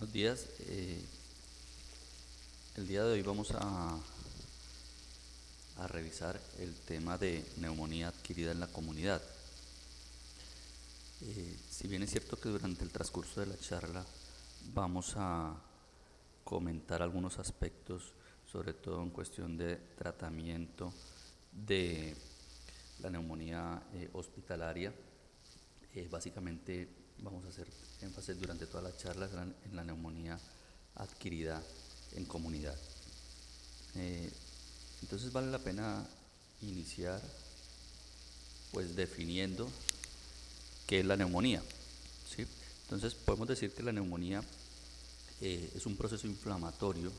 Buenos días. El día de hoy vamos a revisar el tema de neumonía adquirida en la comunidad. Si bien es cierto que durante el transcurso de la charla vamos a comentar algunos aspectos, sobre todo en cuestión de tratamiento de la neumonía hospitalaria, básicamente vamos a hacer énfasis durante toda la charla en la neumonía adquirida en comunidad. Eh, entonces vale la pena iniciar pues definiendo qué es la neumonía, ¿sí? Entonces podemos decir que la neumonía es un proceso inflamatorio,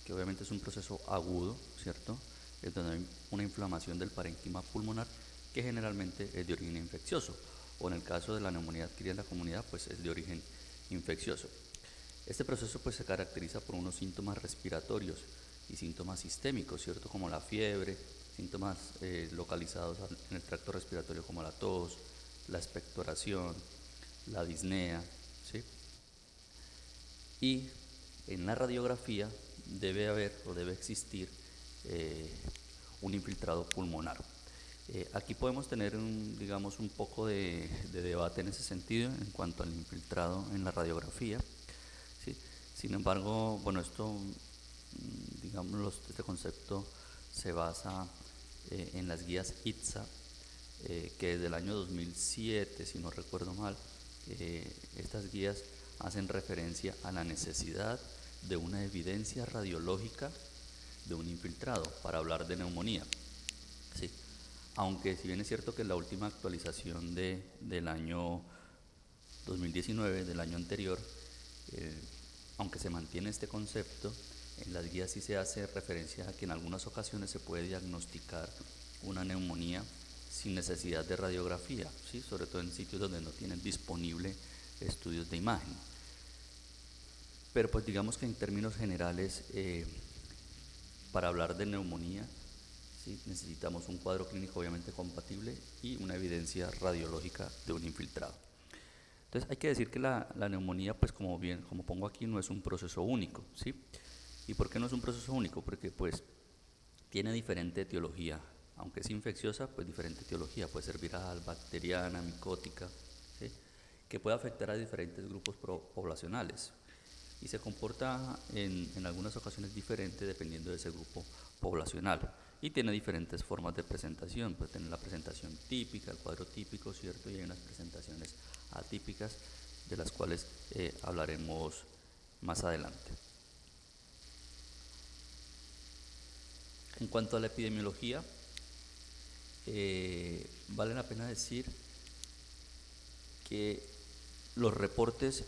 que obviamente es un proceso agudo, ¿cierto? Es donde hay una inflamación del parénquima pulmonar que generalmente es de origen infeccioso, o en el caso de la neumonía adquirida en la comunidad, pues es de origen infeccioso. Este proceso pues se caracteriza por unos síntomas respiratorios y síntomas sistémicos, ¿cierto? Como la fiebre, síntomas localizados en el tracto respiratorio como la tos, la expectoración, la disnea, ¿sí? Y en la radiografía debe haber o debe existir eh, un infiltrado pulmonar. Aquí podemos tener digamos, un poco de debate en ese sentido en cuanto al infiltrado en la radiografía, ¿sí? Sin embargo, bueno, digamos, este concepto se basa en las guías ITSA, que desde el año 2007, si no recuerdo mal, estas guías hacen referencia a la necesidad de una evidencia radiológica de un infiltrado para hablar de neumonía, ¿sí? Aunque si bien es cierto que la última actualización del año 2019, del año anterior, eh, aunque se mantiene este concepto, en las guías sí se hace referencia a que en algunas ocasiones se puede diagnosticar una neumonía sin necesidad de radiografía, ¿sí? Sobre todo en sitios donde no tienen disponible estudios de imagen. Pero pues digamos que en términos generales, para hablar de neumonía, ¿sí? Necesitamos un cuadro clínico obviamente compatible y una evidencia radiológica de un infiltrado. Entonces hay que decir que la neumonía, pues como pongo aquí, no es un proceso único, ¿sí? ¿Y por qué no es un proceso único? Porque pues tiene diferente etiología, aunque es infecciosa, pues diferente etiología, puede ser viral, bacteriana, micótica, ¿sí? Que puede afectar a diferentes grupos poblacionales y se comporta en algunas ocasiones diferente dependiendo de ese grupo poblacional y tiene diferentes formas de presentación. Puede tener la presentación típica, el cuadro típico, ¿cierto? Y hay unas presentaciones atípicas de las cuales hablaremos más adelante. En cuanto a la epidemiología, vale la pena decir que los reportes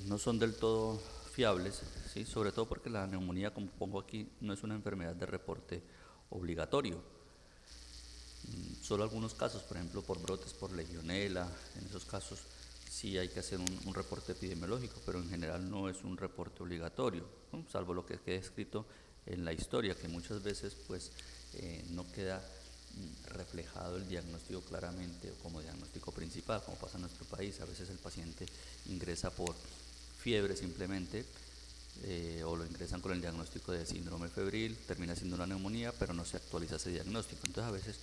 no son del todo fiables, ¿sí? Sobre todo porque la neumonía, como pongo aquí, no es una enfermedad de reporte obligatorio. Solo algunos casos, por ejemplo, por brotes por legionela, en esos casos sí hay que hacer un reporte epidemiológico, pero en general no es un reporte obligatorio, ¿no? Salvo lo que quede escrito en la historia, que muchas veces pues no queda reflejado el diagnóstico claramente o como diagnóstico principal, como pasa en nuestro país. A veces el paciente ingresa por fiebre simplemente, o lo ingresan con el diagnóstico de síndrome febril, termina siendo una neumonía, pero no se actualiza ese diagnóstico. Entonces a veces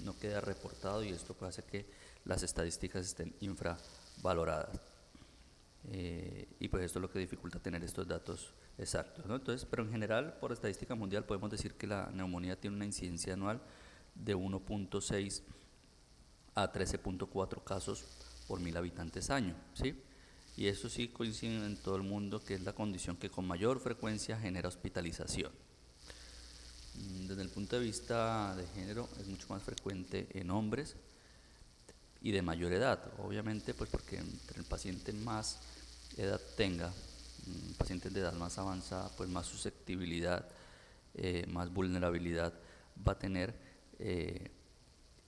no queda reportado y esto puede hacer que las estadísticas estén infravaloradas. Y pues esto es lo que dificulta tener estos datos exactos, ¿no? Entonces, pero en general, por estadística mundial, podemos decir que la neumonía tiene una incidencia anual de 1.6 a 13.4 casos por 1000 habitantes año, ¿sí? Y eso sí coincide en todo el mundo, que es la condición que con mayor frecuencia genera hospitalización. Desde el punto de vista de género, es mucho más frecuente en hombres y de mayor edad, obviamente, pues porque entre el paciente más edad tenga, pacientes de edad más avanzada, pues más susceptibilidad, más vulnerabilidad va a tener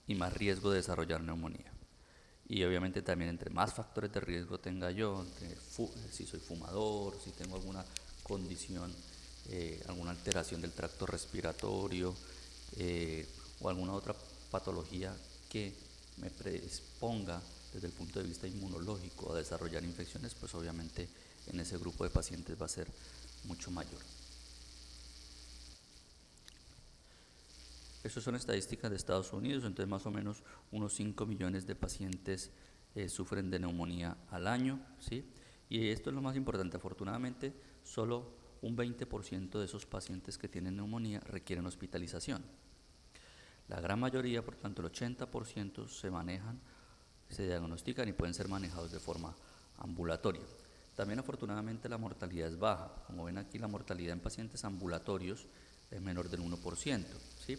y más riesgo de desarrollar neumonía. Y obviamente también entre más factores de riesgo tenga yo, si soy fumador, si tengo alguna condición, alguna alteración del tracto respiratorio o alguna otra patología que me predisponga desde el punto de vista inmunológico a desarrollar infecciones, pues obviamente en ese grupo de pacientes va a ser mucho mayor. Estas son estadísticas de Estados Unidos, entonces más o menos unos 5 millones de pacientes sufren de neumonía al año, ¿sí? Y esto es lo más importante, afortunadamente solo un 20% de esos pacientes que tienen neumonía requieren hospitalización. La gran mayoría, por tanto el 80%, se manejan, se diagnostican y pueden ser manejados de forma ambulatoria. También afortunadamente la mortalidad es baja, como ven aquí la mortalidad en pacientes ambulatorios es menor del 1%, ¿sí?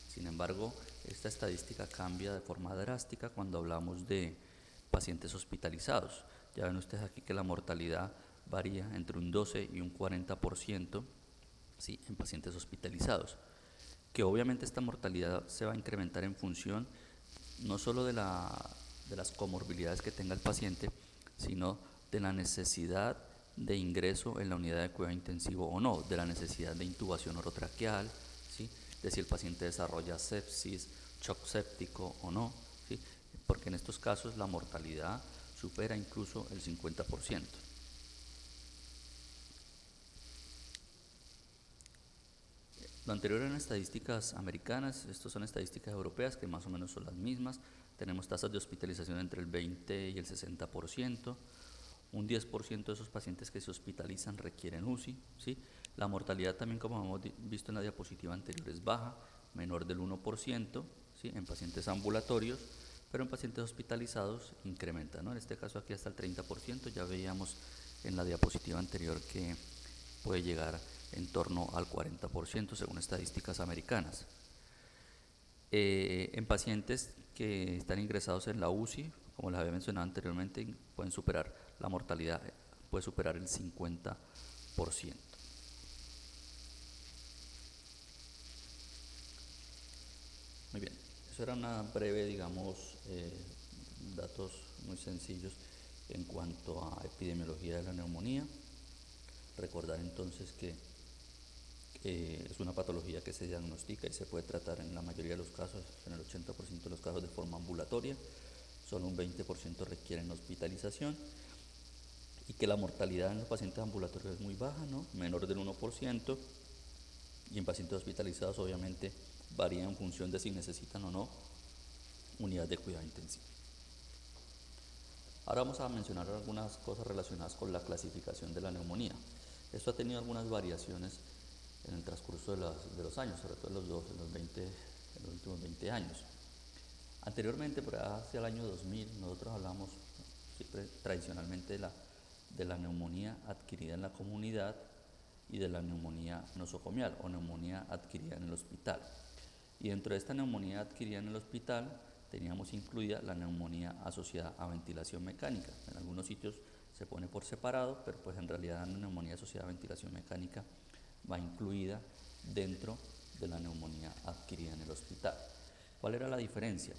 Sin embargo, esta estadística cambia de forma drástica cuando hablamos de pacientes hospitalizados. Ya ven ustedes aquí que la mortalidad varía entre un 12 y un 40%, ¿sí?, en pacientes hospitalizados. Que obviamente esta mortalidad se va a incrementar en función no solo de las comorbilidades que tenga el paciente, sino de la necesidad de ingreso en la unidad de cuidado intensivo o no, de la necesidad de intubación orotraqueal, ¿sí?, de si el paciente desarrolla sepsis, shock séptico o no, ¿sí?, porque en estos casos la mortalidad supera incluso el 50%. Lo anterior eran estadísticas americanas, estas son estadísticas europeas que más o menos son las mismas. Tenemos tasas de hospitalización entre el 20 y el 60%. Un 10% de esos pacientes que se hospitalizan requieren UCI, ¿sí? La mortalidad también, como hemos visto en la diapositiva anterior, es baja, menor del 1%, ¿sí?, en pacientes ambulatorios, pero en pacientes hospitalizados incrementa, ¿no? En este caso aquí hasta el 30%, ya veíamos en la diapositiva anterior que puede llegar en torno al 40% según estadísticas americanas. En pacientes que están ingresados en la UCI, como les había mencionado anteriormente, pueden superar la mortalidad, puede superar el 50%. Muy bien, eso era una breve, digamos, datos muy sencillos en cuanto a epidemiología de la neumonía. Recordar entonces que es una patología que se diagnostica y se puede tratar en la mayoría de los casos, en el 80% de los casos de forma ambulatoria, solo un 20% requieren hospitalización, y que la mortalidad en los pacientes ambulatorios es muy baja, ¿no?, menor del 1%, y en pacientes hospitalizados obviamente varía en función de si necesitan o no unidad de cuidado intensivo. Ahora vamos a mencionar algunas cosas relacionadas con la clasificación de la neumonía. Esto ha tenido algunas variaciones en el transcurso de los años, sobre todo en los últimos 20 años. Anteriormente, por hacia el año 2000, nosotros hablamos siempre tradicionalmente de la neumonía adquirida en la comunidad y de la neumonía nosocomial o neumonía adquirida en el hospital. Y dentro de esta neumonía adquirida en el hospital teníamos incluida la neumonía asociada a ventilación mecánica. En algunos sitios se pone por separado, pero pues en realidad la neumonía asociada a ventilación mecánica va incluida dentro de la neumonía adquirida en el hospital. ¿Cuál era la diferencia?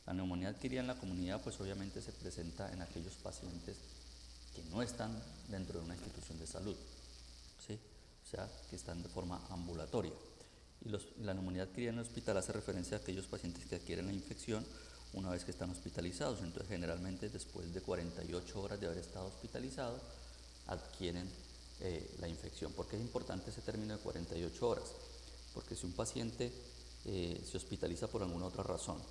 La neumonía adquirida en la comunidad pues obviamente se presenta en aquellos pacientes que no están dentro de una institución de salud, ¿sí?, o sea, que están de forma ambulatoria. Y la neumonía adquirida en el hospital hace referencia a aquellos pacientes que adquieren la infección una vez que están hospitalizados. Entonces, generalmente después de 48 horas de haber estado hospitalizados, adquieren la infección. ¿Por qué es importante ese término de 48 horas? Porque si un paciente se hospitaliza por alguna otra razón,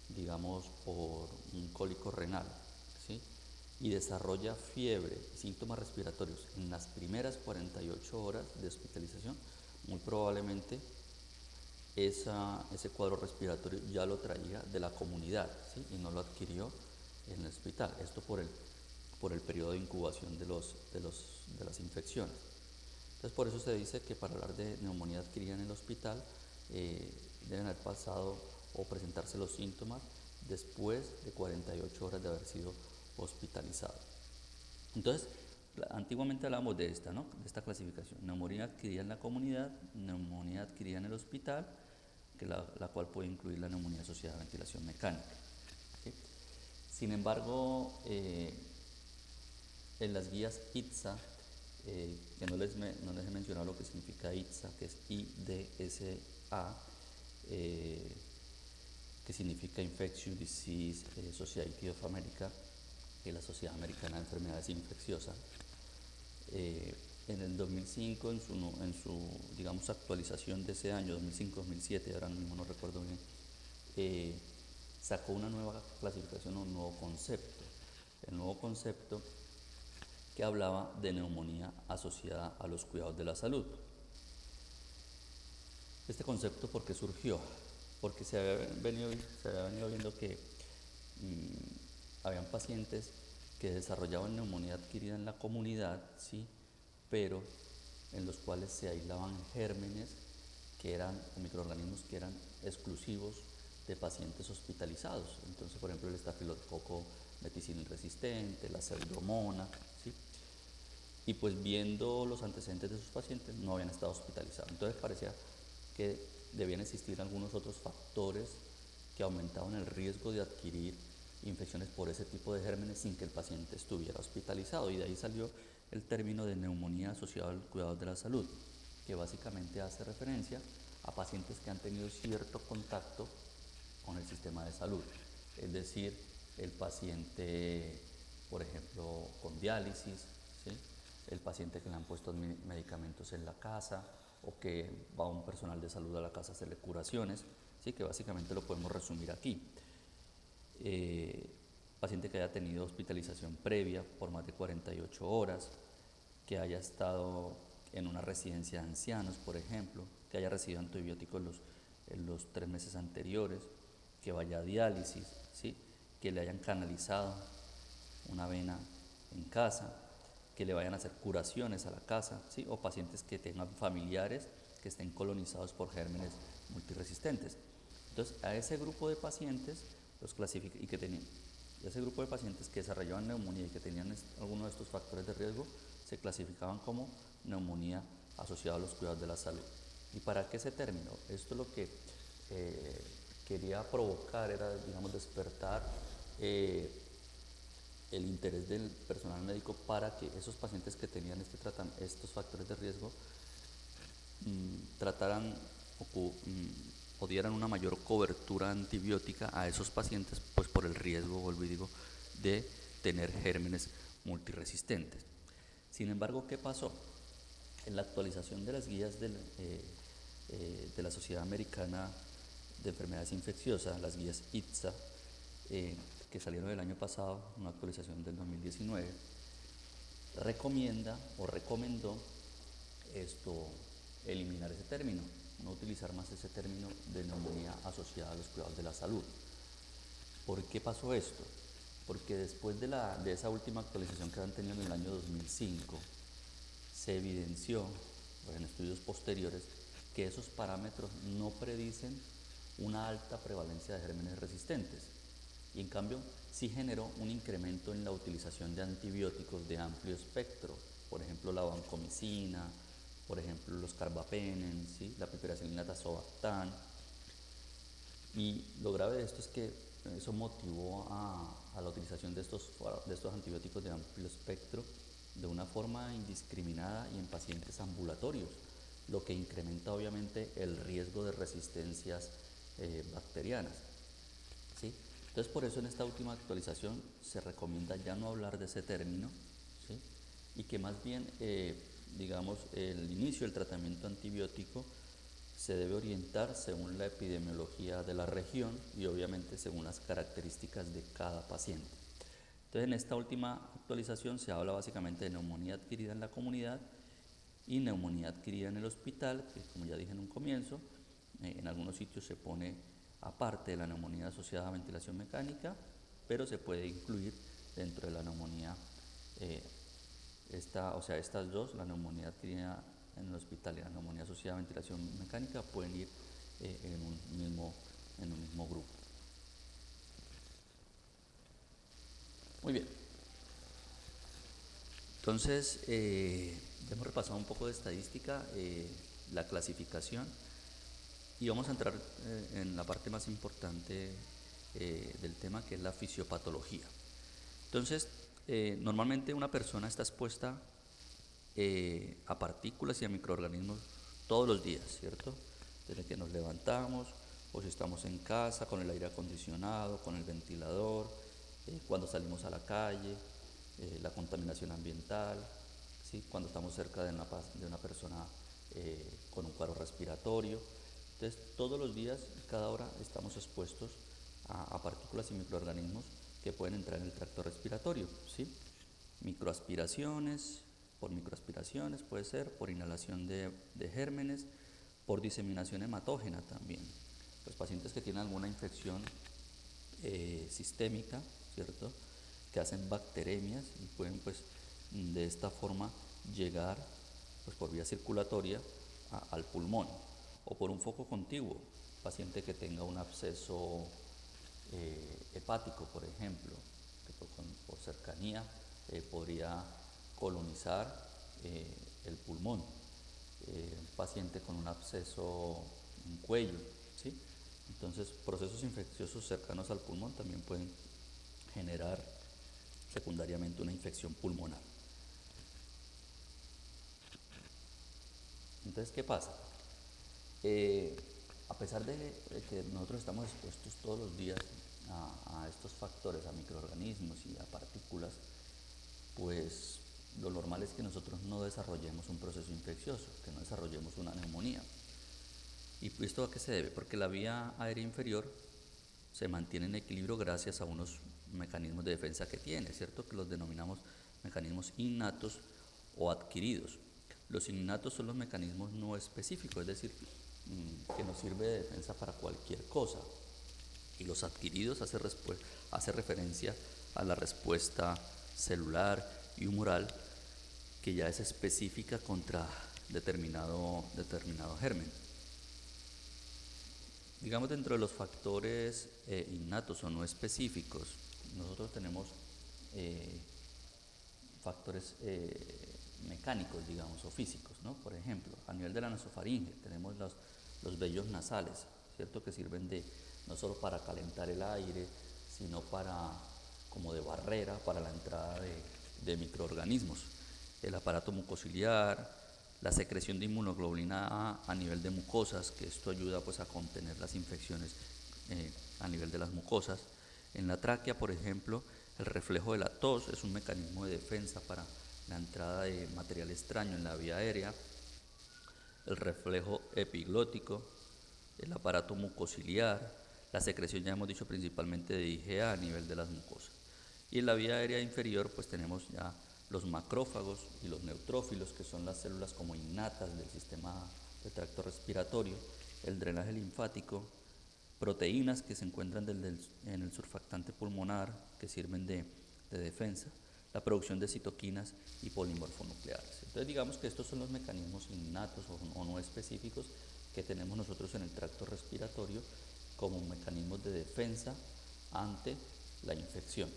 digamos por un cólico renal, ¿sí?, y desarrolla fiebre y síntomas respiratorios en las primeras 48 horas de hospitalización, muy probablemente ese cuadro respiratorio ya lo traía de la comunidad, ¿sí?, y no lo adquirió en el hospital. Esto por el periodo de incubación de las infecciones. Entonces, por eso se dice que para hablar de neumonía adquirida en el hospital deben haber pasado o presentarse los síntomas después de 48 horas de haber sido hospitalizado. Entonces, antiguamente hablábamos de esta, ¿no?, de esta clasificación: neumonía adquirida en la comunidad, neumonía adquirida en el hospital, que la cual puede incluir la neumonía asociada a ventilación mecánica, ¿sí? Sin embargo, en las guías ITSA, que no les he mencionado lo que significa ITSA, que es IDSA, que significa Infectious Disease Society of America, que es la Sociedad Americana de Enfermedades Infecciosas. En el 2005, en su digamos, actualización de ese año, 2005-2007, ahora mismo no recuerdo bien, sacó una nueva clasificación, un nuevo concepto. El nuevo concepto que hablaba de neumonía asociada a los cuidados de la salud. Este concepto, ¿por qué surgió? Porque se había venido viendo que habían pacientes que desarrollaban neumonía adquirida en la comunidad, ¿sí? Pero en los cuales se aislaban gérmenes que eran, o microorganismos que eran exclusivos de pacientes hospitalizados. Entonces, por ejemplo, el estafilococo meticilin resistente, la pseudomonas, ¿sí? Y pues viendo los antecedentes de esos pacientes no habían estado hospitalizados. Entonces parecía que debían existir algunos otros factores que aumentaban el riesgo de adquirir infecciones por ese tipo de gérmenes sin que el paciente estuviera hospitalizado, y de ahí salió el término de neumonía asociada al cuidado de la salud, que básicamente hace referencia a pacientes que han tenido cierto contacto con el sistema de salud, es decir, el paciente, por ejemplo, con diálisis, ¿sí? El paciente que le han puesto medicamentos en la casa, o que va un personal de salud a la casa a hacerle curaciones, ¿sí? Que básicamente lo podemos resumir aquí. Paciente que haya tenido hospitalización previa por más de 48 horas, que haya estado en una residencia de ancianos, por ejemplo, que haya recibido antibióticos en los 3 meses anteriores, que vaya a diálisis, ¿sí? Que le hayan canalizado una vena en casa, que le vayan a hacer curaciones a la casa, ¿sí? O pacientes que tengan familiares que estén colonizados por gérmenes multiresistentes. Entonces, a ese grupo de pacientes los clasifica, y que tenían ese grupo de pacientes que desarrollaban neumonía y que tenían alguno de estos factores de riesgo, se clasificaban como neumonía asociada a los cuidados de la salud. ¿Y para qué ese término? Esto es lo que quería provocar, era, digamos, despertar el interés del personal médico para que esos pacientes que tenían estos factores de riesgo trataran o dieran una mayor cobertura antibiótica a esos pacientes, pues por el riesgo, vuelvo y digo, de tener gérmenes multiresistentes. Sin embargo, ¿qué pasó? En la actualización de las guías de la Sociedad Americana de Enfermedades Infecciosas, las guías ITSA, que salieron el año pasado, una actualización del 2019, recomienda o recomendó eliminar ese término, no utilizar más ese término de neumonía asociada a los cuidados de la salud. ¿Por qué pasó esto? Porque después de esa última actualización que han tenido en el año 2005, se evidenció, pues, en estudios posteriores, que esos parámetros no predicen una alta prevalencia de gérmenes resistentes, y en cambio sí generó un incremento en la utilización de antibióticos de amplio espectro, por ejemplo la vancomicina, por ejemplo los carbapenem, ¿sí? La piperacilina tazobactam. Y lo grave de esto es que eso motivó a la utilización de estos antibióticos de amplio espectro de una forma indiscriminada y en pacientes ambulatorios, lo que incrementa obviamente el riesgo de resistencias bacterianas, ¿sí? Entonces, por eso en esta última actualización se recomienda ya no hablar de ese término, ¿sí? Y que más bien, digamos, el inicio del tratamiento antibiótico se debe orientar según la epidemiología de la región y obviamente según las características de cada paciente. Entonces, en esta última actualización se habla básicamente de neumonía adquirida en la comunidad y neumonía adquirida en el hospital, que, como ya dije en un comienzo, en algunos sitios se pone aparte de la neumonía asociada a ventilación mecánica, pero se puede incluir dentro de la neumonía, estas dos, la neumonía adquirida en el hospital y la neumonía asociada a ventilación mecánica, pueden ir en un mismo grupo. Muy bien. Entonces, ya hemos repasado un poco de estadística, la clasificación, y vamos a entrar en la parte más importante del tema, que es la fisiopatología. Entonces, normalmente una persona está expuesta a partículas y a microorganismos todos los días, ¿cierto? Desde que nos levantamos o si estamos en casa con el aire acondicionado, con el ventilador, cuando salimos a la calle, la contaminación ambiental, ¿sí? Cuando estamos cerca de una persona con un cuadro respiratorio. Entonces, todos los días, cada hora, estamos expuestos a partículas y microorganismos que pueden entrar en el tracto respiratorio, ¿sí? Por microaspiraciones puede ser, por inhalación de gérmenes, por diseminación hematógena también. Los pacientes que tienen alguna infección sistémica, ¿cierto? Que hacen bacteremias y pueden pues de esta forma llegar pues por vía circulatoria al pulmón, o por un foco contiguo, paciente que tenga un absceso hepático, por ejemplo, que por cercanía podría colonizar el pulmón, un paciente con un absceso en cuello, ¿sí? Entonces, procesos infecciosos cercanos al pulmón también pueden generar secundariamente una infección pulmonar. Entonces, ¿qué pasa? A pesar de que nosotros estamos expuestos todos los días a estos factores, a microorganismos y a partículas, pues lo normal es que nosotros no desarrollemos un proceso infeccioso, que no desarrollemos una neumonía. ¿Y esto a qué se debe? Porque la vía aérea inferior se mantiene en equilibrio gracias a unos mecanismos de defensa que tiene, ¿cierto? Que los denominamos mecanismos innatos o adquiridos. Los innatos son los mecanismos no específicos, es decir, que nos sirve de defensa para cualquier cosa. Y los adquiridos hace referencia a la respuesta celular y humoral que ya es específica contra determinado germen. Digamos, dentro de los factores innatos o no específicos, nosotros tenemos factores mecánicos, digamos, o físicos, ¿no? Por ejemplo, a nivel de la nasofaringe tenemos los vellos nasales, ¿cierto? Que sirven no solo para calentar el aire, sino como de barrera para la entrada de microorganismos. El aparato mucociliar, la secreción de inmunoglobulina A nivel de mucosas, que esto ayuda pues a contener las infecciones a nivel de las mucosas. En la tráquea, por ejemplo, el reflejo de la tos es un mecanismo de defensa para la entrada de material extraño en la vía aérea. El reflejo epiglótico, el aparato mucociliar, la secreción, ya hemos dicho, principalmente de IgA a nivel de las mucosas. Y en la vía aérea inferior pues tenemos ya los macrófagos y los neutrófilos, que son las células como innatas del sistema de tracto respiratorio, el drenaje linfático, proteínas que se encuentran en el surfactante pulmonar, que sirven de defensa, la producción de citoquinas y polimorfonucleares. Entonces digamos que estos son los mecanismos innatos o no específicos que tenemos nosotros en el tracto respiratorio como mecanismos de defensa ante la infección.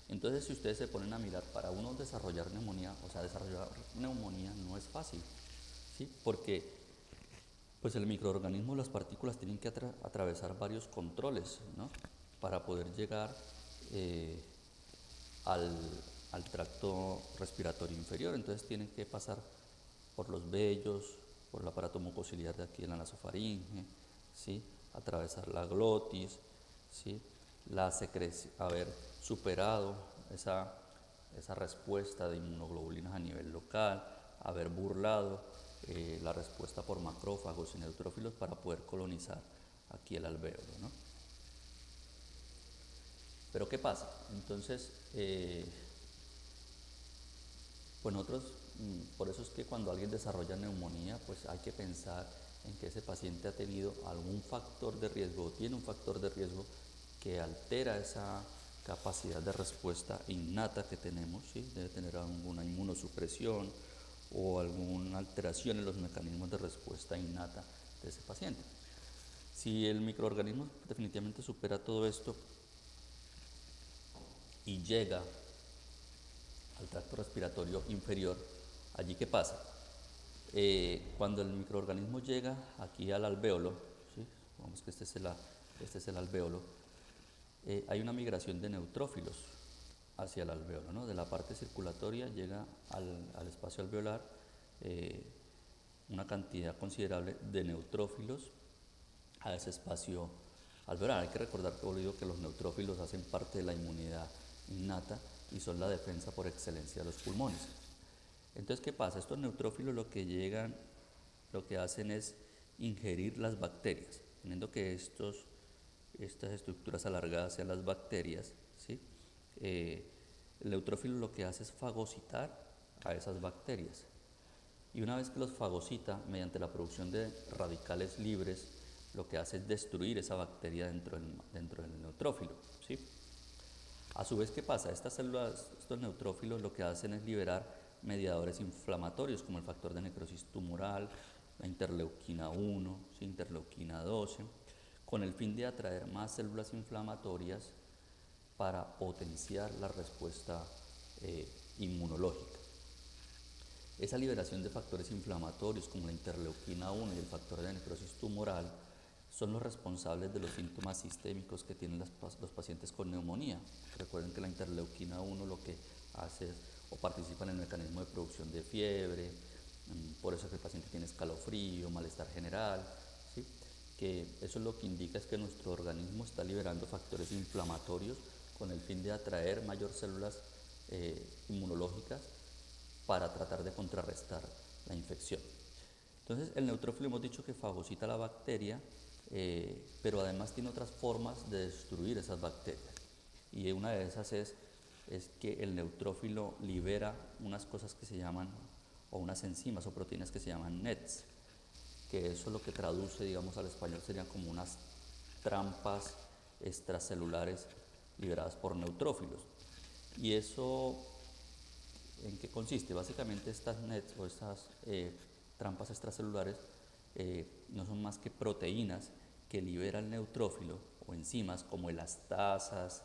Entonces, si ustedes se ponen a mirar, para uno desarrollar neumonía, desarrollar neumonía no es fácil, ¿sí? Porque pues el microorganismo, las partículas tienen que atravesar varios controles, ¿no? Para poder llegar al tracto respiratorio inferior. Entonces tienen que pasar por los vellos, por el aparato mucociliar de aquí en la nasofaringe, ¿sí? Atravesar la glotis, ¿sí? Haber superado esa respuesta de inmunoglobulinas a nivel local, haber burlado la respuesta por macrófagos y neutrófilos para poder colonizar aquí el alvéolo, ¿no? Pero ¿qué pasa? Entonces, pues nosotros, por eso es que cuando alguien desarrolla neumonía, pues hay que pensar en que ese paciente ha tenido algún factor de riesgo o tiene un factor de riesgo que altera esa capacidad de respuesta innata que tenemos, ¿sí? Debe tener alguna inmunosupresión o alguna alteración en los mecanismos de respuesta innata de ese paciente. Si el microorganismo definitivamente supera todo esto y llega al tracto respiratorio inferior, ¿allí qué pasa? Cuando el microorganismo llega aquí al alvéolo, ¿sí? Vamos que este es el alvéolo, hay una migración de neutrófilos hacia el alvéolo, ¿no? De la parte circulatoria llega al espacio alveolar una cantidad considerable de neutrófilos a ese espacio alveolar. Hay que recordar que los neutrófilos hacen parte de la inmunidad innata y son la defensa por excelencia de los pulmones. Entonces, ¿qué pasa? Estos neutrófilos lo que hacen es ingerir las bacterias, teniendo que estas estructuras alargadas sean las bacterias, ¿sí? El neutrófilo lo que hace es fagocitar a esas bacterias. Y una vez que los fagocita, mediante la producción de radicales libres, lo que hace es destruir esa bacteria dentro del neutrófilo, ¿sí? A su vez, ¿qué pasa? Estas células, estos neutrófilos lo que hacen es liberar mediadores inflamatorios como el factor de necrosis tumoral, la interleuquina 1, ¿sí? Interleuquina 12, con el fin de atraer más células inflamatorias para potenciar la respuesta inmunológica. Esa liberación de factores inflamatorios como la interleuquina 1 y el factor de necrosis tumoral son los responsables de los síntomas sistémicos que tienen los pacientes con neumonía. Recuerden que la interleuquina 1 lo que hace es, o participa en el mecanismo de producción de fiebre, por eso que el paciente tiene escalofrío, malestar general, ¿sí? Que eso es lo que indica es que nuestro organismo está liberando factores inflamatorios con el fin de atraer mayor células inmunológicas para tratar de contrarrestar la infección. Entonces, el neutrófilo hemos dicho que fagocita la bacteria, pero además tiene otras formas de destruir esas bacterias. Y una de esas es que el neutrófilo libera unas cosas que se llaman, o unas enzimas o proteínas que se llaman NETs, que eso lo que traduce, digamos, al español serían como unas trampas extracelulares liberadas por neutrófilos. Y eso, ¿en qué consiste? Básicamente estas NETs o estas trampas extracelulares no son más que proteínas que libera el neutrófilo o enzimas como elastasas,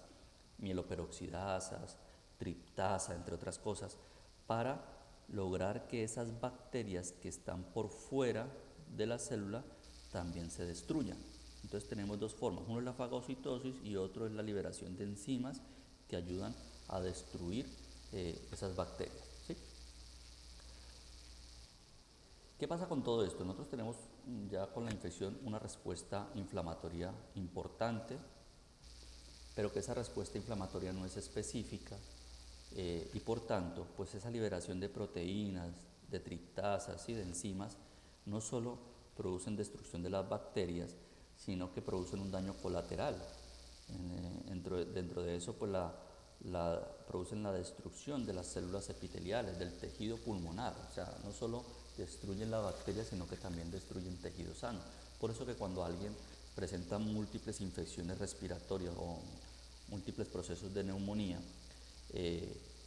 mieloperoxidasas, triptasa, entre otras cosas, para lograr que esas bacterias que están por fuera de la célula también se destruyan. Entonces tenemos dos formas, uno es la fagocitosis y otro es la liberación de enzimas que ayudan a destruir esas bacterias, ¿sí? ¿Qué pasa con todo esto? Nosotros tenemos ya con la infección una respuesta inflamatoria importante, pero que esa respuesta inflamatoria no es específica y por tanto, pues esa liberación de proteínas, de triptasas y de enzimas no solo producen destrucción de las bacterias, sino que producen un daño colateral. Dentro de eso, pues producen la destrucción de las células epiteliales, del tejido pulmonar. O sea, no solo destruyen la bacteria, sino que también destruyen tejido sano. Por eso que cuando alguien presenta múltiples infecciones respiratorias o múltiples procesos de neumonía,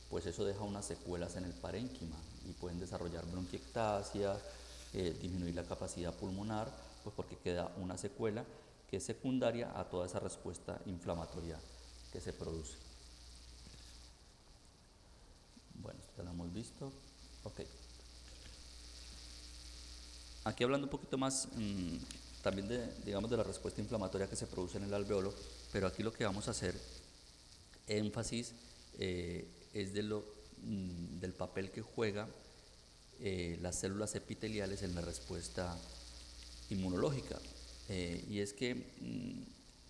pues eso deja unas secuelas en el parénquima y pueden desarrollar bronquiectasia, disminuir la capacidad pulmonar, pues porque queda una secuela que es secundaria a toda esa respuesta inflamatoria que se produce. Bueno, esto ya lo hemos visto. Ok. Aquí hablando un poquito más también digamos, de la respuesta inflamatoria que se produce en el alveolo, pero aquí lo que vamos a hacer énfasis es del papel que juega las células epiteliales en la respuesta inmunológica. Y es que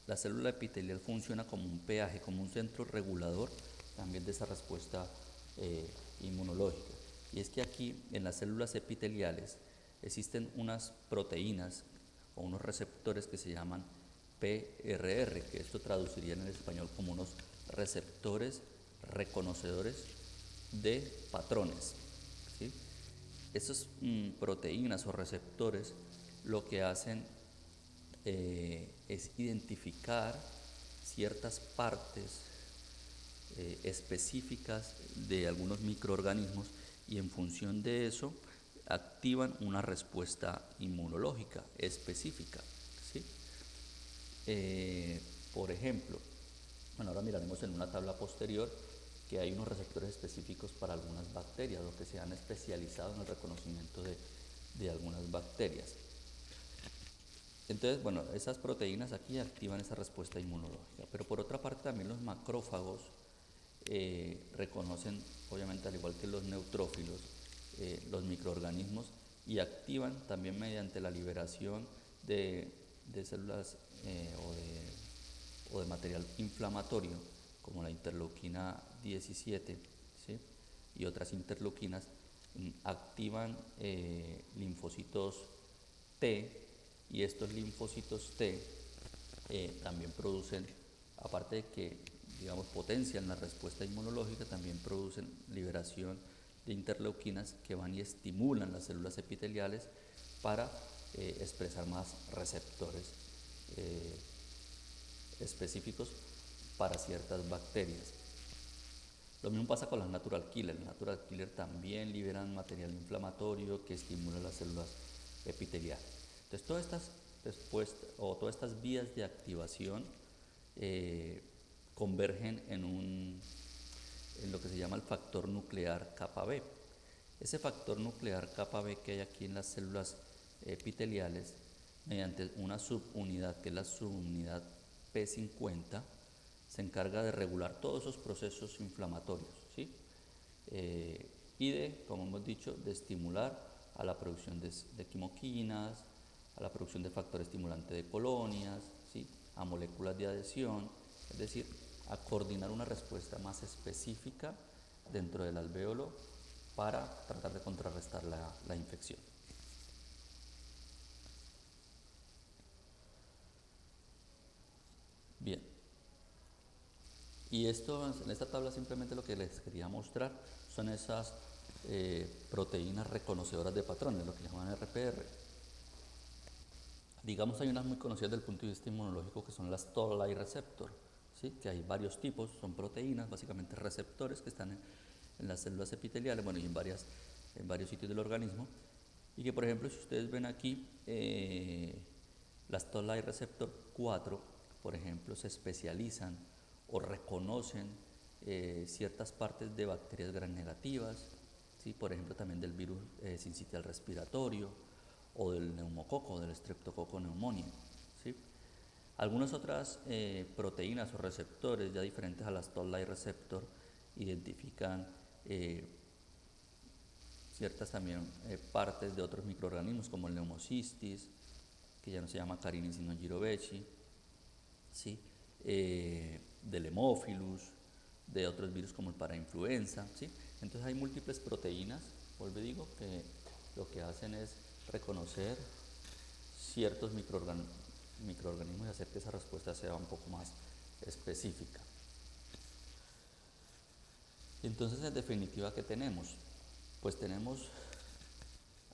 la célula epitelial funciona como un peaje, como un centro regulador también de esa respuesta inmunológica. Y es que aquí en las células epiteliales existen unas proteínas o unos receptores que se llaman PRR, que esto traduciría en el español como unos receptores reconocedores de patrones, ¿sí? Estas proteínas o receptores lo que hacen es identificar ciertas partes específicas de algunos microorganismos y en función de eso activan una respuesta inmunológica específica, ¿sí? Por ejemplo, bueno, ahora miraremos en una tabla posterior que hay unos receptores específicos para algunas bacterias, los que se han especializado en el reconocimiento de algunas bacterias. Entonces, bueno, esas proteínas aquí activan esa respuesta inmunológica, pero por otra parte también los macrófagos reconocen, obviamente al igual que los neutrófilos, los microorganismos y activan también mediante la liberación de células o de material inflamatorio, como la interleuquina 17, ¿sí? Y otras interleuquinas, activan linfocitos T, y estos linfocitos T también producen, aparte de que, digamos, potencian la respuesta inmunológica, también producen liberación de interleuquinas que van y estimulan las células epiteliales para expresar más receptores específicos para ciertas bacterias. Lo mismo pasa con las natural killer. Las natural killer también liberan material inflamatorio que estimula las células epiteliales. Entonces, todas estas vías de activación convergen en lo que se llama el factor nuclear kappa B. Ese factor nuclear kappa B que hay aquí en las células epiteliales, mediante una subunidad que es la subunidad P50, se encarga de regular todos esos procesos inflamatorios, ¿sí? Y de, como hemos dicho, de estimular a la producción de quimoquinas, a la producción de factor estimulante de colonias, ¿sí? A moléculas de adhesión, es decir, a coordinar una respuesta más específica dentro del alvéolo para tratar de contrarrestar la infección. Bien. Y esto, en esta tabla simplemente lo que les quería mostrar son esas proteínas reconocedoras de patrones, lo que llaman RPR. Digamos, hay unas muy conocidas desde el punto de vista inmunológico que son las Toll-like receptor, ¿sí? Que hay varios tipos, son proteínas, básicamente receptores que están en las células epiteliales, bueno, y en varios sitios del organismo, y que, por ejemplo, si ustedes ven aquí, las Toll-like receptor 4, por ejemplo, se especializan o reconocen ciertas partes de bacterias gram negativas, ¿sí? Por ejemplo, también del virus sincitial respiratorio o del neumococo, del streptococo pneumoniae, ¿sí? Algunas otras proteínas o receptores ya diferentes a las Toll-like receptor identifican ciertas también partes de otros microorganismos como el Pneumocystis, que ya no se llama Carinis sino Girovecii, ¿sí? Del Haemophilus, de otros virus como el parainfluenza, ¿sí? Entonces hay múltiples proteínas, vuelvo y digo, que lo que hacen es reconocer ciertos microorganismos y hacer que esa respuesta sea un poco más específica. Entonces, en definitiva, ¿qué tenemos? Pues tenemos,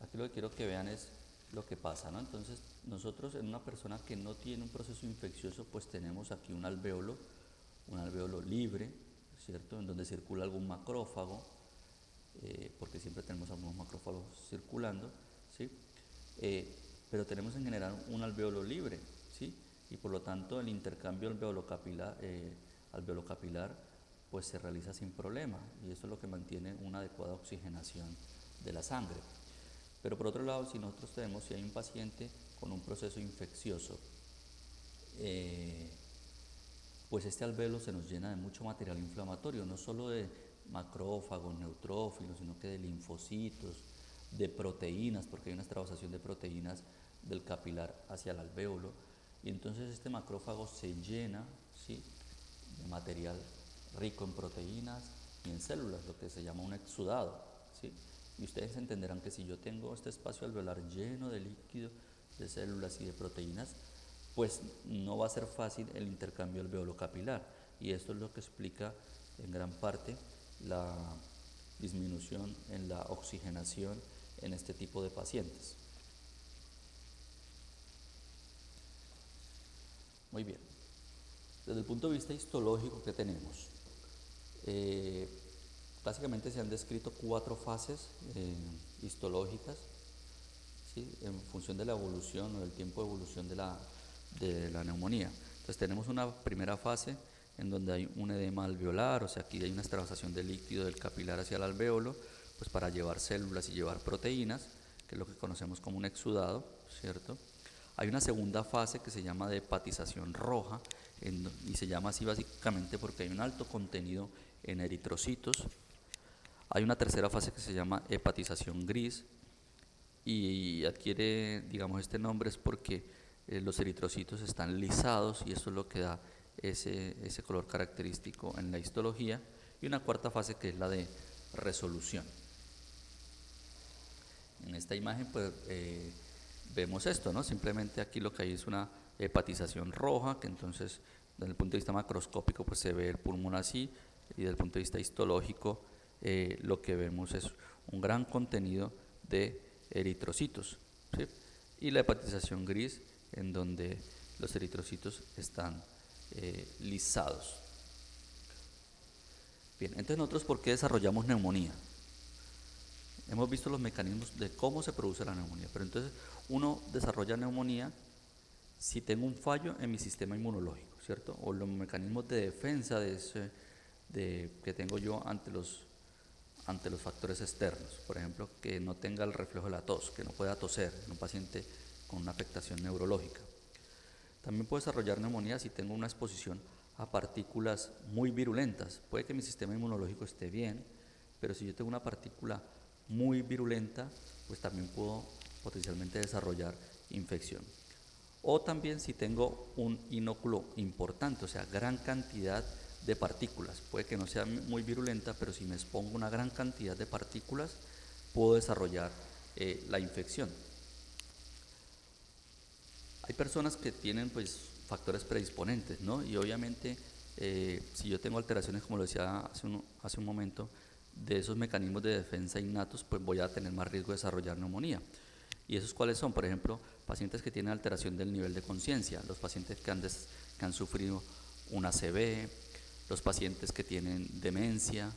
aquí lo que quiero que vean es lo que pasa, ¿no? Entonces, nosotros en una persona que no tiene un proceso infeccioso, pues tenemos aquí un alvéolo libre, ¿cierto? En donde circula algún macrófago, porque siempre tenemos algunos macrófagos circulando, ¿sí? Pero tenemos en general un alvéolo libre, ¿sí? Y por lo tanto el intercambio alvéolo capilar pues se realiza sin problema, y eso es lo que mantiene una adecuada oxigenación de la sangre. Pero por otro lado, si hay un paciente con un proceso infeccioso, pues este alvéolo se nos llena de mucho material inflamatorio, no solo de macrófagos, neutrófilos, sino que de linfocitos, de proteínas, porque hay una extravasación de proteínas del capilar hacia el alvéolo, y entonces este macrófago se llena, ¿sí?, de material rico en proteínas y en células, lo que se llama un exudado, ¿sí? Y ustedes entenderán que si yo tengo este espacio alveolar lleno de líquido, de células y de proteínas, pues no va a ser fácil el intercambio alvéolo capilar, y esto es lo que explica en gran parte la disminución en la oxigenación en este tipo de pacientes. Muy bien. Desde el punto de vista histológico, ¿qué tenemos? Básicamente se han descrito 4 fases histológicas, ¿sí?, en función de la evolución o del tiempo de evolución de la neumonía. Entonces tenemos una primera fase en donde hay un edema alveolar, o sea, aquí hay una extravasación de líquido del capilar hacia el alvéolo, pues para llevar células y llevar proteínas, que es lo que conocemos como un exudado, ¿cierto? Hay una segunda fase que se llama de hepatización roja, y se llama así básicamente porque hay un alto contenido en eritrocitos. Hay una tercera fase que se llama hepatización gris, y adquiere, digamos, este nombre es porque los eritrocitos están lisados y eso es lo que da ese color característico en la histología. Y una cuarta fase que es la de resolución. En esta imagen pues vemos esto, ¿no? Simplemente aquí lo que hay es una hepatización roja, que entonces desde el punto de vista macroscópico pues se ve el pulmón así, y desde el punto de vista histológico lo que vemos es un gran contenido de eritrocitos, ¿sí? Y la hepatización gris, en donde los eritrocitos están lisados. Bien, entonces nosotros, ¿por qué desarrollamos neumonía? Hemos visto los mecanismos de cómo se produce la neumonía, pero entonces uno desarrolla neumonía si tengo un fallo en mi sistema inmunológico, ¿cierto? O los mecanismos de defensa que tengo yo ante los factores externos. Por ejemplo, que no tenga el reflejo de la tos, que no pueda toser en un paciente con una afectación neurológica. También puedo desarrollar neumonía si tengo una exposición a partículas muy virulentas. Puede que mi sistema inmunológico esté bien, pero si yo tengo una partícula muy virulenta, pues también puedo potencialmente desarrollar infección. O también si tengo un inóculo importante, o sea, gran cantidad de partículas. Puede que no sea muy virulenta, pero si me expongo una gran cantidad de partículas, puedo desarrollar la infección. Hay personas que tienen pues factores predisponentes, ¿no? Y obviamente si yo tengo alteraciones, como lo decía hace un momento, de esos mecanismos de defensa innatos, pues voy a tener más riesgo de desarrollar neumonía. ¿Y esos cuáles son? Por ejemplo, pacientes que tienen alteración del nivel de conciencia, los pacientes que han sufrido una ACV, los pacientes que tienen demencia,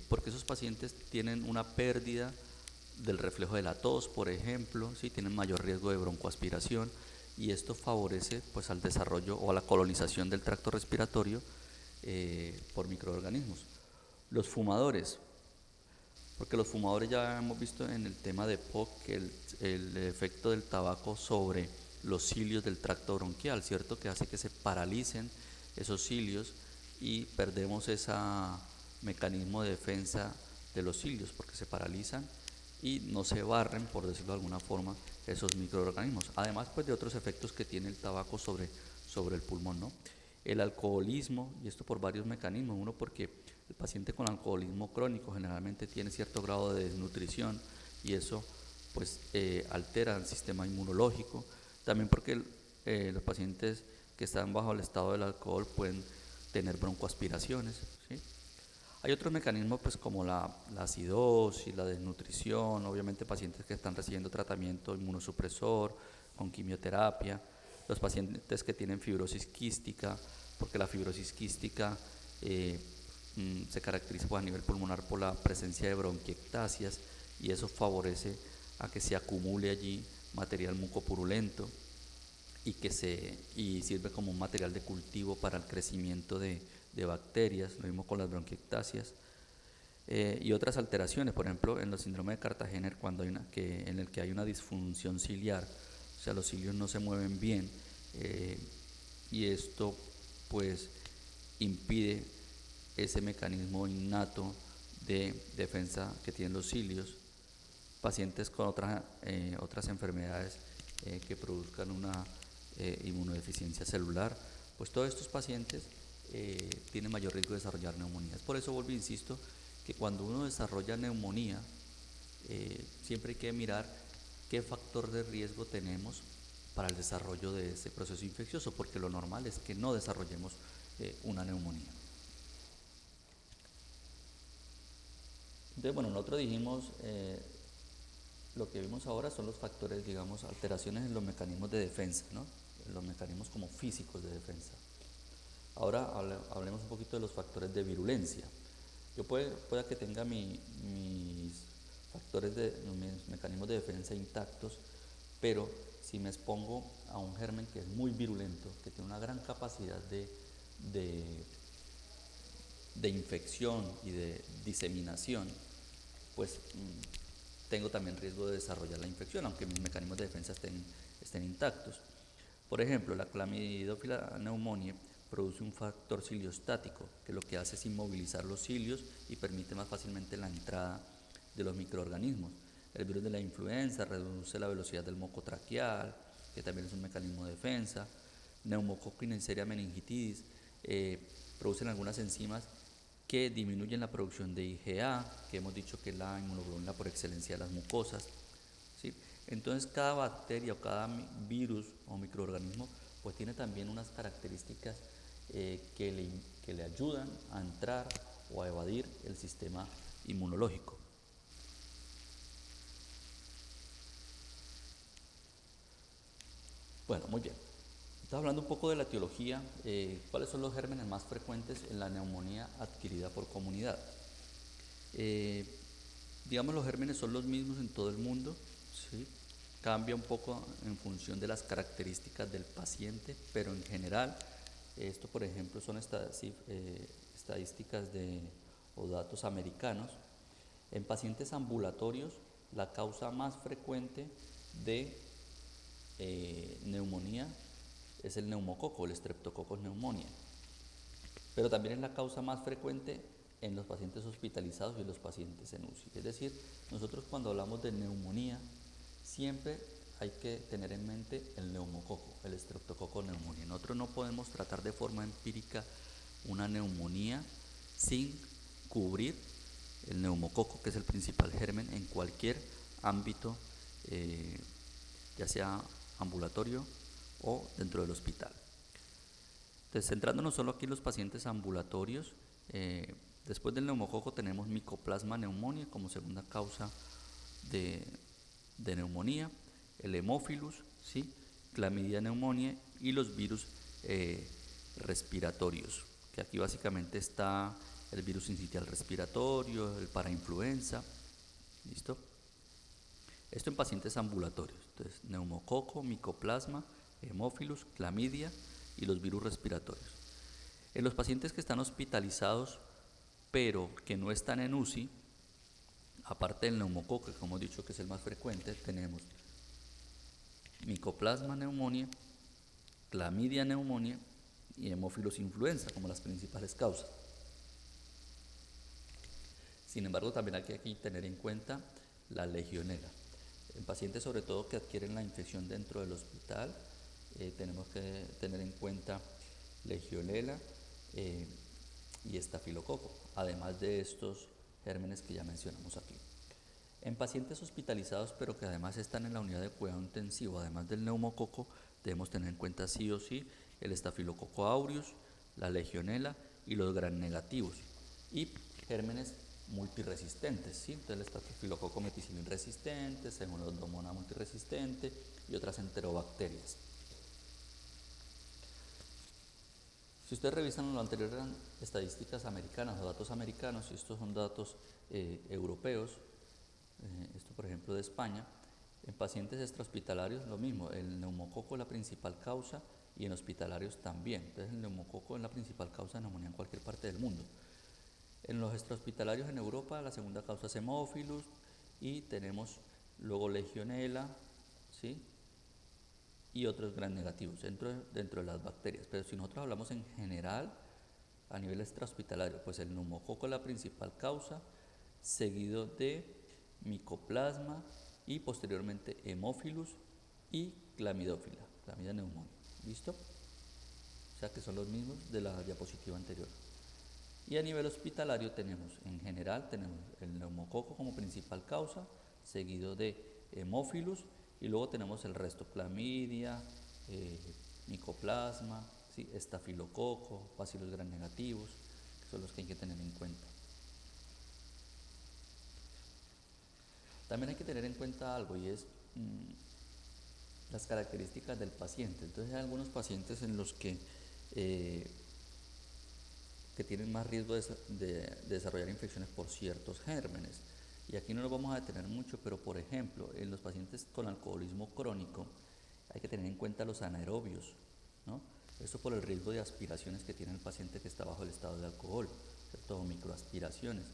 porque esos pacientes tienen una pérdida del reflejo de la tos, por ejemplo, ¿sí? Tienen mayor riesgo de broncoaspiración, y esto favorece pues al desarrollo o a la colonización del tracto respiratorio por microorganismos. Los fumadores, porque los fumadores ya hemos visto en el tema de POC que el efecto del tabaco sobre los cilios del tracto bronquial, ¿cierto? Que hace que se paralicen esos cilios y perdemos ese mecanismo de defensa de los cilios porque se paralizan y no se barren, por decirlo de alguna forma, esos microorganismos. Además pues de otros efectos que tiene el tabaco sobre el pulmón, ¿no? El alcoholismo, y esto por varios mecanismos. Uno, porque el paciente con alcoholismo crónico generalmente tiene cierto grado de desnutrición y eso pues altera el sistema inmunológico. También porque los pacientes que están bajo el estado del alcohol pueden tener broncoaspiraciones, ¿sí? Hay otros mecanismos pues como la acidosis, la desnutrición, obviamente pacientes que están recibiendo tratamiento inmunosupresor con quimioterapia, los pacientes que tienen fibrosis quística, porque la fibrosis quística se caracteriza pues, a nivel pulmonar por la presencia de bronquiectasias y eso favorece a que se acumule allí material mucopurulento y sirve como un material de cultivo para el crecimiento de bacterias, lo mismo con las bronquiectasias y otras alteraciones, por ejemplo en los síndromes de Cartagena cuando en el que hay una disfunción ciliar, o sea los cilios no se mueven bien y esto pues impide ese mecanismo innato de defensa que tienen los cilios. Pacientes con otras enfermedades que produzcan una inmunodeficiencia celular, pues todos estos pacientes tienen mayor riesgo de desarrollar neumonías. Por eso vuelvo e insisto que cuando uno desarrolla neumonía, siempre hay que mirar qué factor de riesgo tenemos para el desarrollo de ese proceso infeccioso, porque lo normal es que no desarrollemos una neumonía. Entonces, bueno, nosotros dijimos, lo que vimos ahora son los factores, digamos, alteraciones en los mecanismos de defensa, ¿no? En los mecanismos como físicos de defensa. Ahora hablemos un poquito de los factores de virulencia. Yo pueda que tenga mis mecanismos de defensa intactos, pero si me expongo a un germen que es muy virulento, que tiene una gran capacidad de infección y de diseminación, pues tengo también riesgo de desarrollar la infección, aunque mis mecanismos de defensa estén intactos. Por ejemplo, la Chlamydophila pneumoniae produce un factor ciliostático que lo que hace es inmovilizar los cilios y permite más fácilmente la entrada de los microorganismos. El virus de la influenza reduce la velocidad del moco traqueal, que también es un mecanismo de defensa. Neumococo y Neisseria meningitis producen algunas enzimas que disminuyen la producción de IgA, que hemos dicho que es la inmunoglobulina por excelencia de las mucosas, ¿sí? Entonces cada bacteria o cada virus o microorganismo pues tiene también unas características que le ayudan a entrar o a evadir el sistema inmunológico. Bueno, muy bien. Estamos hablando un poco de la etiología. ¿Cuáles son los gérmenes más frecuentes en la neumonía adquirida por comunidad? Digamos, los gérmenes son los mismos en todo el mundo, ¿sí? Cambia un poco en función de las características del paciente, pero en general, esto por ejemplo son estadísticas o datos americanos. En pacientes ambulatorios, la causa más frecuente de neumonía es el neumococo, el Streptococcus pneumoniae, pero también es la causa más frecuente en los pacientes hospitalizados y en los pacientes en UCI. Es decir, nosotros cuando hablamos de neumonía, siempre hay que tener en mente el neumococo, el Streptococcus pneumoniae. Nosotros no podemos tratar de forma empírica una neumonía sin cubrir el neumococo, que es el principal germen en cualquier ámbito, ya sea ambulatorio o dentro del hospital. Entonces, centrándonos solo aquí en los pacientes ambulatorios, después del neumococo tenemos Mycoplasma pneumoniae como segunda causa de neumonía, el Haemophilus, ¿sí? Clamidia pneumoniae y los virus respiratorios, que aquí básicamente está el virus sincitial respiratorio, el parainfluenza, ¿listo? Esto en pacientes ambulatorios. Entonces, neumococo, micoplasma, hemófilus, clamidia y los virus respiratorios. En los pacientes que están hospitalizados pero que no están en UCI, aparte del neumococo, que como hemos dicho que es el más frecuente, tenemos micoplasma pneumoniae, clamidia pneumoniae y hemófilos influenza como las principales causas. Sin embargo, también hay que aquí tener en cuenta la legionela. En pacientes sobre todo que adquieren la infección dentro del hospital, tenemos que tener en cuenta legionela y estafilococo, además de estos gérmenes que ya mencionamos aquí. En pacientes hospitalizados pero que además están en la unidad de cuidado intensivo, además del neumococo, debemos tener en cuenta sí o sí el estafilococo aureus, la legionela y los gram negativos y gérmenes multiresistentes, ¿sí? Entonces el estafilococo meticilin resistente, pseudomonas multiresistente y otras enterobacterias. Si ustedes revisan lo anterior, eran estadísticas americanas o datos americanos, y estos son datos europeos, esto por ejemplo de España. En pacientes extrahospitalarios lo mismo, el neumococo es la principal causa y en hospitalarios también. Entonces el neumococo es la principal causa de neumonía en cualquier parte del mundo. En los extrahospitalarios en Europa la segunda causa es hemófilus y tenemos luego legionela, ¿sí? Y otros gram negativos dentro de las bacterias. Pero si nosotros hablamos en general a nivel extrahospitalario, pues el neumococo es la principal causa, seguido de micoplasma y posteriormente hemófilus y clamidófila, clamidia pneumoniae. ¿Listo? O sea que son los mismos de la diapositiva anterior. Y a nivel hospitalario tenemos, en general, tenemos el neumococo como principal causa, seguido de hemófilus y luego tenemos el resto, clamidia, micoplasma, ¿sí? Estafilococo, bacilos gram negativos, que son los que hay que tener en cuenta. También hay que tener en cuenta algo y es las características del paciente. Entonces hay algunos pacientes en los que tienen más riesgo de desarrollar infecciones por ciertos gérmenes. Y aquí no nos vamos a detener mucho, pero por ejemplo, en los pacientes con alcoholismo crónico hay que tener en cuenta los anaerobios, ¿no? Esto por el riesgo de aspiraciones que tiene el paciente que está bajo el estado de alcohol, ¿cierto? O microaspiraciones.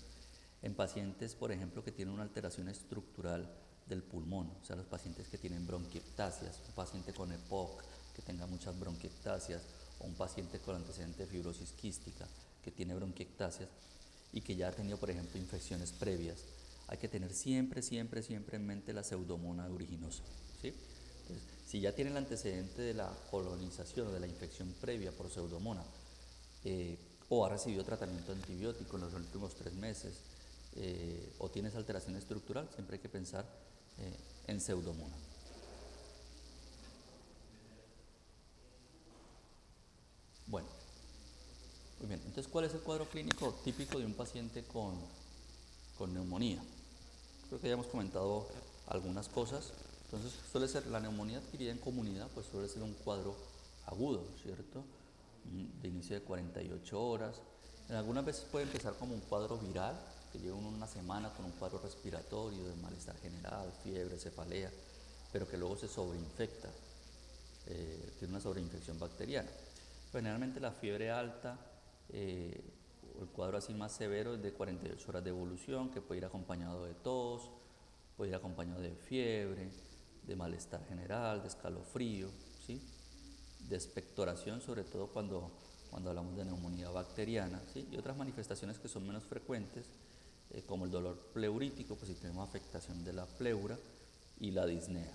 En pacientes, por ejemplo, que tienen una alteración estructural del pulmón, o sea, los pacientes que tienen bronquiectasias, un paciente con EPOC que tenga muchas bronquiectasias, o un paciente con antecedente de fibrosis quística que tiene bronquiectasias y que ya ha tenido, por ejemplo, infecciones previas hay que tener siempre, siempre, siempre en mente la pseudomonas aeruginosa, ¿sí? Entonces, si ya tiene el antecedente de la colonización o de la infección previa por pseudomonas, o ha recibido tratamiento antibiótico en los últimos 3 meses, o tienes alteración estructural, siempre hay que pensar en pseudomonas. Bueno, muy bien. Entonces, ¿cuál es el cuadro clínico típico de un paciente con neumonía? Creo que ya hemos comentado algunas cosas. Entonces, suele ser la neumonía adquirida en comunidad, pues suele ser un cuadro agudo, ¿cierto? De inicio de 48 horas. En algunas veces puede empezar como un cuadro viral, que lleva una semana con un cuadro respiratorio, de malestar general, fiebre, cefalea, pero que luego se sobreinfecta, tiene una sobreinfección bacteriana. Generalmente la fiebre alta, el cuadro así más severo es de 48 horas de evolución, que puede ir acompañado de tos, puede ir acompañado de fiebre, de malestar general, de escalofrío, ¿sí? De expectoración, sobre todo cuando hablamos de neumonía bacteriana, ¿sí? Y otras manifestaciones que son menos frecuentes, como el dolor pleurítico, pues si tenemos afectación de la pleura, y la disnea.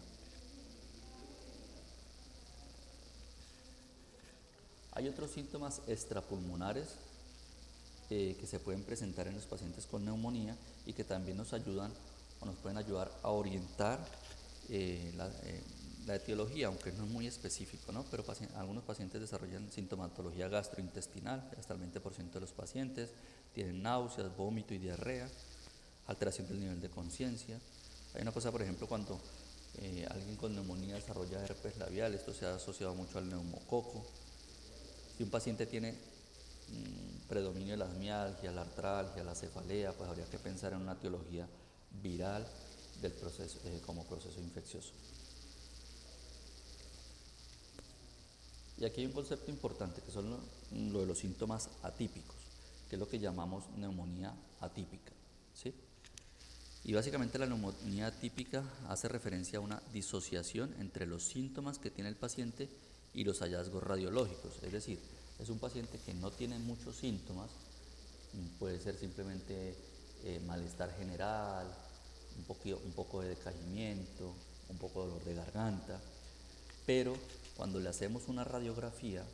Hay otros síntomas extrapulmonares que se pueden presentar en los pacientes con neumonía y que también nos ayudan o nos pueden ayudar a orientar la etiología, aunque no es muy específico, ¿no? Pero algunos pacientes desarrollan sintomatología gastrointestinal, hasta el 20% de los pacientes tienen náuseas, vómito y diarrea, alteración del nivel de conciencia. Hay una cosa, por ejemplo, cuando alguien con neumonía desarrolla herpes labial, esto se ha asociado mucho al neumococo. Si un paciente tiene predominio de las mialgias, la artralgia, la cefalea, pues habría que pensar en una etiología viral del proceso, como proceso infeccioso. Y aquí hay un concepto importante que son lo de los síntomas atípicos, que es lo que llamamos neumonía atípica, ¿sí? Y básicamente la neumonía atípica hace referencia a una disociación entre los síntomas que tiene el paciente y los hallazgos radiológicos. Es decir, es un paciente que no tiene muchos síntomas, puede ser simplemente malestar general, un poco de decaimiento, un poco de dolor de garganta, pero cuando le hacemos una radiografía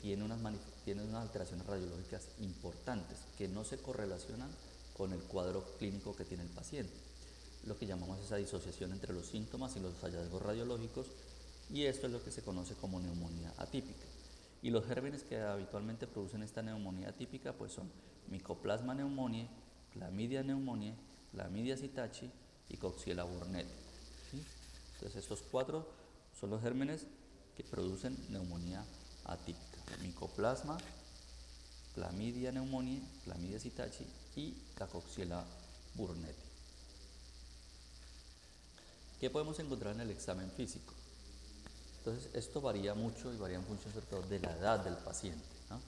tiene unas alteraciones radiológicas importantes que no se correlacionan con el cuadro clínico que tiene el paciente, lo que llamamos esa disociación entre los síntomas y los hallazgos radiológicos, y esto es lo que se conoce como neumonía atípica. Y los gérmenes que habitualmente producen esta neumonía atípica pues son Mycoplasma pneumoniae, Chlamydia pneumoniae, Chlamydia psittaci y Coxiella burnetii, ¿sí? Entonces estos 4 son los gérmenes que producen neumonía atípica: Mycoplasma, Chlamydia pneumoniae, Chlamydia psittaci y la Coxiella burnetii. ¿Qué podemos encontrar en el examen físico? Entonces esto varía mucho y varía en función sobre todo de la edad del paciente, ¿no?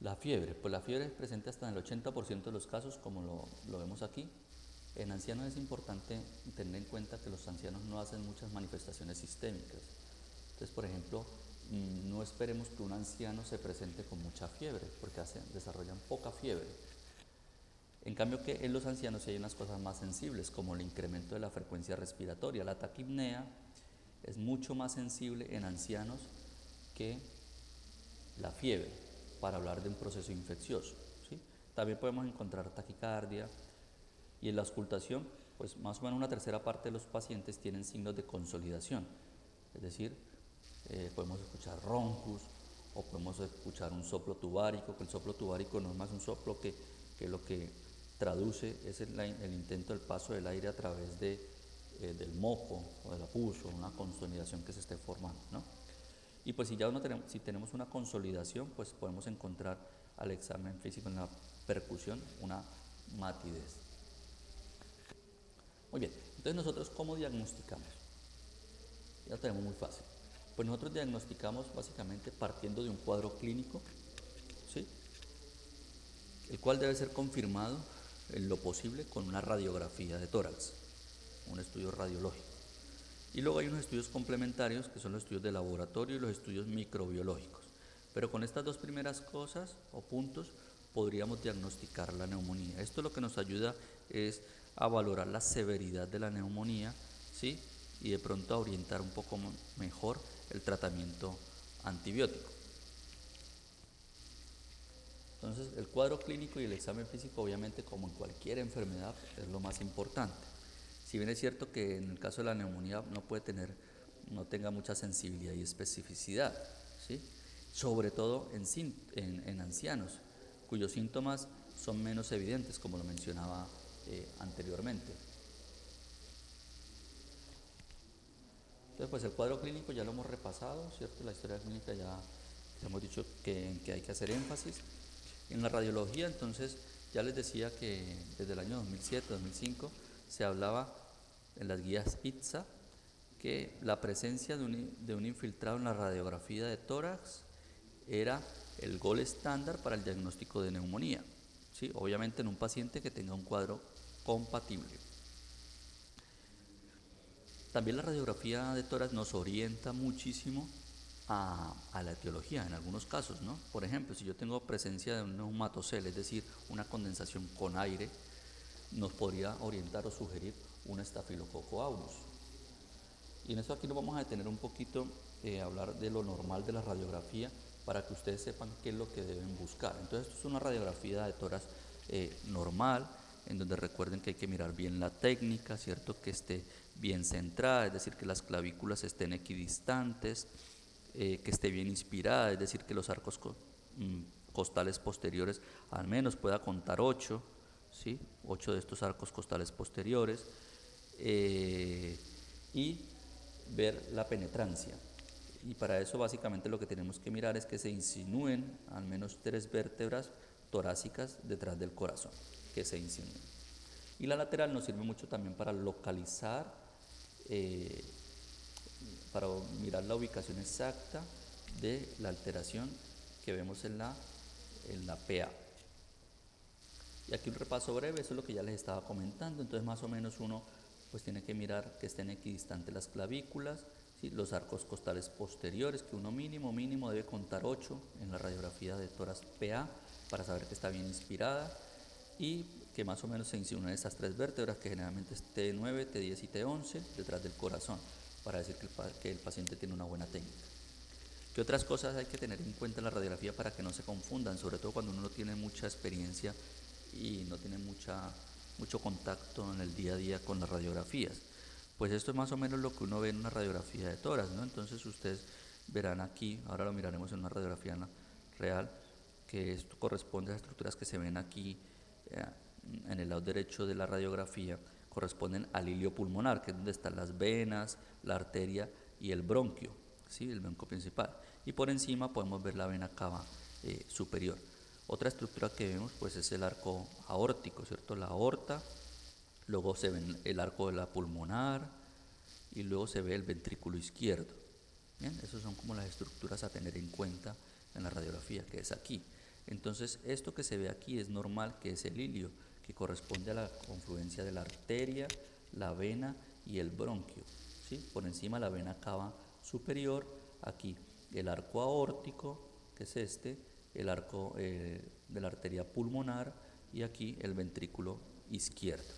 La fiebre, pues la fiebre es presente hasta en el 80% de los casos, como lo vemos aquí. En ancianos es importante tener en cuenta que los ancianos no hacen muchas manifestaciones sistémicas. Entonces, por ejemplo, no esperemos que un anciano se presente con mucha fiebre, porque desarrollan poca fiebre. En cambio que en los ancianos sí hay unas cosas más sensibles, como el incremento de la frecuencia respiratoria. La taquipnea es mucho más sensible en ancianos que la fiebre, para hablar de un proceso infeccioso, ¿sí? También podemos encontrar taquicardia, y en la auscultación, pues más o menos una tercera parte de los pacientes tienen signos de consolidación, es decir, podemos escuchar roncus o podemos escuchar un soplo tubárico, que el soplo tubárico no es más un soplo que lo que traduce es el intento del paso del aire a través del moco o de la pus, o una consolidación que se esté formando, ¿no? Y pues si si tenemos una consolidación, pues podemos encontrar al examen físico en la percusión una matidez. Muy bien, entonces nosotros ¿cómo diagnosticamos? Ya lo tenemos muy fácil. Pues nosotros diagnosticamos básicamente partiendo de un cuadro clínico, ¿sí? El cual debe ser confirmado en lo posible con una radiografía de tórax, un estudio radiológico. Y luego hay unos estudios complementarios que son los estudios de laboratorio y los estudios microbiológicos. Pero con estas dos primeras cosas o puntos podríamos diagnosticar la neumonía. Esto lo que nos ayuda es a valorar la severidad de la neumonía, ¿sí? Y de pronto a orientar un poco mejor el tratamiento antibiótico. Entonces, el cuadro clínico y el examen físico, obviamente, como en cualquier enfermedad, es lo más importante. Si bien es cierto que en el caso de la neumonía no tenga mucha sensibilidad y especificidad, ¿sí? Sobre todo en ancianos, cuyos síntomas son menos evidentes, como lo mencionaba anteriormente. Entonces, pues el cuadro clínico ya lo hemos repasado, ¿cierto? La historia clínica ya hemos dicho que hay que hacer énfasis. En la radiología, entonces, ya les decía que desde el año 2007-2005 se hablaba en las guías ITSA que la presencia de un infiltrado en la radiografía de tórax era el gol estándar para el diagnóstico de neumonía, ¿sí? Obviamente en un paciente que tenga un cuadro compatible. También la radiografía de tórax nos orienta muchísimo a la etiología en algunos casos, ¿no? Por ejemplo, si yo tengo presencia de un neumatocele, es decir, una condensación con aire, nos podría orientar o sugerir un estafilococo aureus. Y en eso aquí nos vamos a detener un poquito, hablar de lo normal de la radiografía para que ustedes sepan qué es lo que deben buscar. Entonces, esto es una radiografía de tórax normal, en donde recuerden que hay que mirar bien la técnica, ¿cierto? Que esté bien centrada, es decir, que las clavículas estén equidistantes, que esté bien inspirada, es decir, que los arcos costales posteriores al menos pueda contar 8, ¿sí? 8 de estos arcos costales posteriores, y ver la penetrancia. Y para eso básicamente lo que tenemos que mirar es que se insinúen al menos 3 vértebras torácicas detrás del corazón, que se insinúen. Y la lateral nos sirve mucho también para localizar, para mirar la ubicación exacta de la alteración que vemos en la PA. Y aquí un repaso breve, eso es lo que ya les estaba comentando. Entonces más o menos uno pues tiene que mirar que estén equidistantes las clavículas, ¿sí? Los arcos costales posteriores, que uno mínimo debe contar 8 en la radiografía de tórax PA para saber que está bien inspirada, y que más o menos se insinúen esas 3 vértebras, que generalmente es T9, T10 y T11 detrás del corazón, para decir que el paciente tiene una buena técnica. ¿Qué otras cosas hay que tener en cuenta en la radiografía para que no se confundan? Sobre todo cuando uno no tiene mucha experiencia y no tiene mucho contacto en el día a día con las radiografías. Pues esto es más o menos lo que uno ve en una radiografía de tórax, ¿no? Entonces ustedes verán aquí, ahora lo miraremos en una radiografía real, que esto corresponde a las estructuras que se ven aquí en el lado derecho de la radiografía, corresponden al hilio pulmonar, que es donde están las venas, la arteria y el bronquio, ¿sí? El bronquio principal. Y por encima podemos ver la vena cava superior. Otra estructura que vemos pues es el arco aórtico, ¿cierto? La aorta, luego se ve el arco de la pulmonar y luego se ve el ventrículo izquierdo. Bien, esas son como las estructuras a tener en cuenta en la radiografía, que es aquí. Entonces, esto que se ve aquí es normal, que es el hilio, que corresponde a la confluencia de la arteria, la vena y el bronquio, ¿sí? Por encima la vena cava superior, aquí el arco aórtico, que es el arco de la arteria pulmonar, y aquí el ventrículo izquierdo.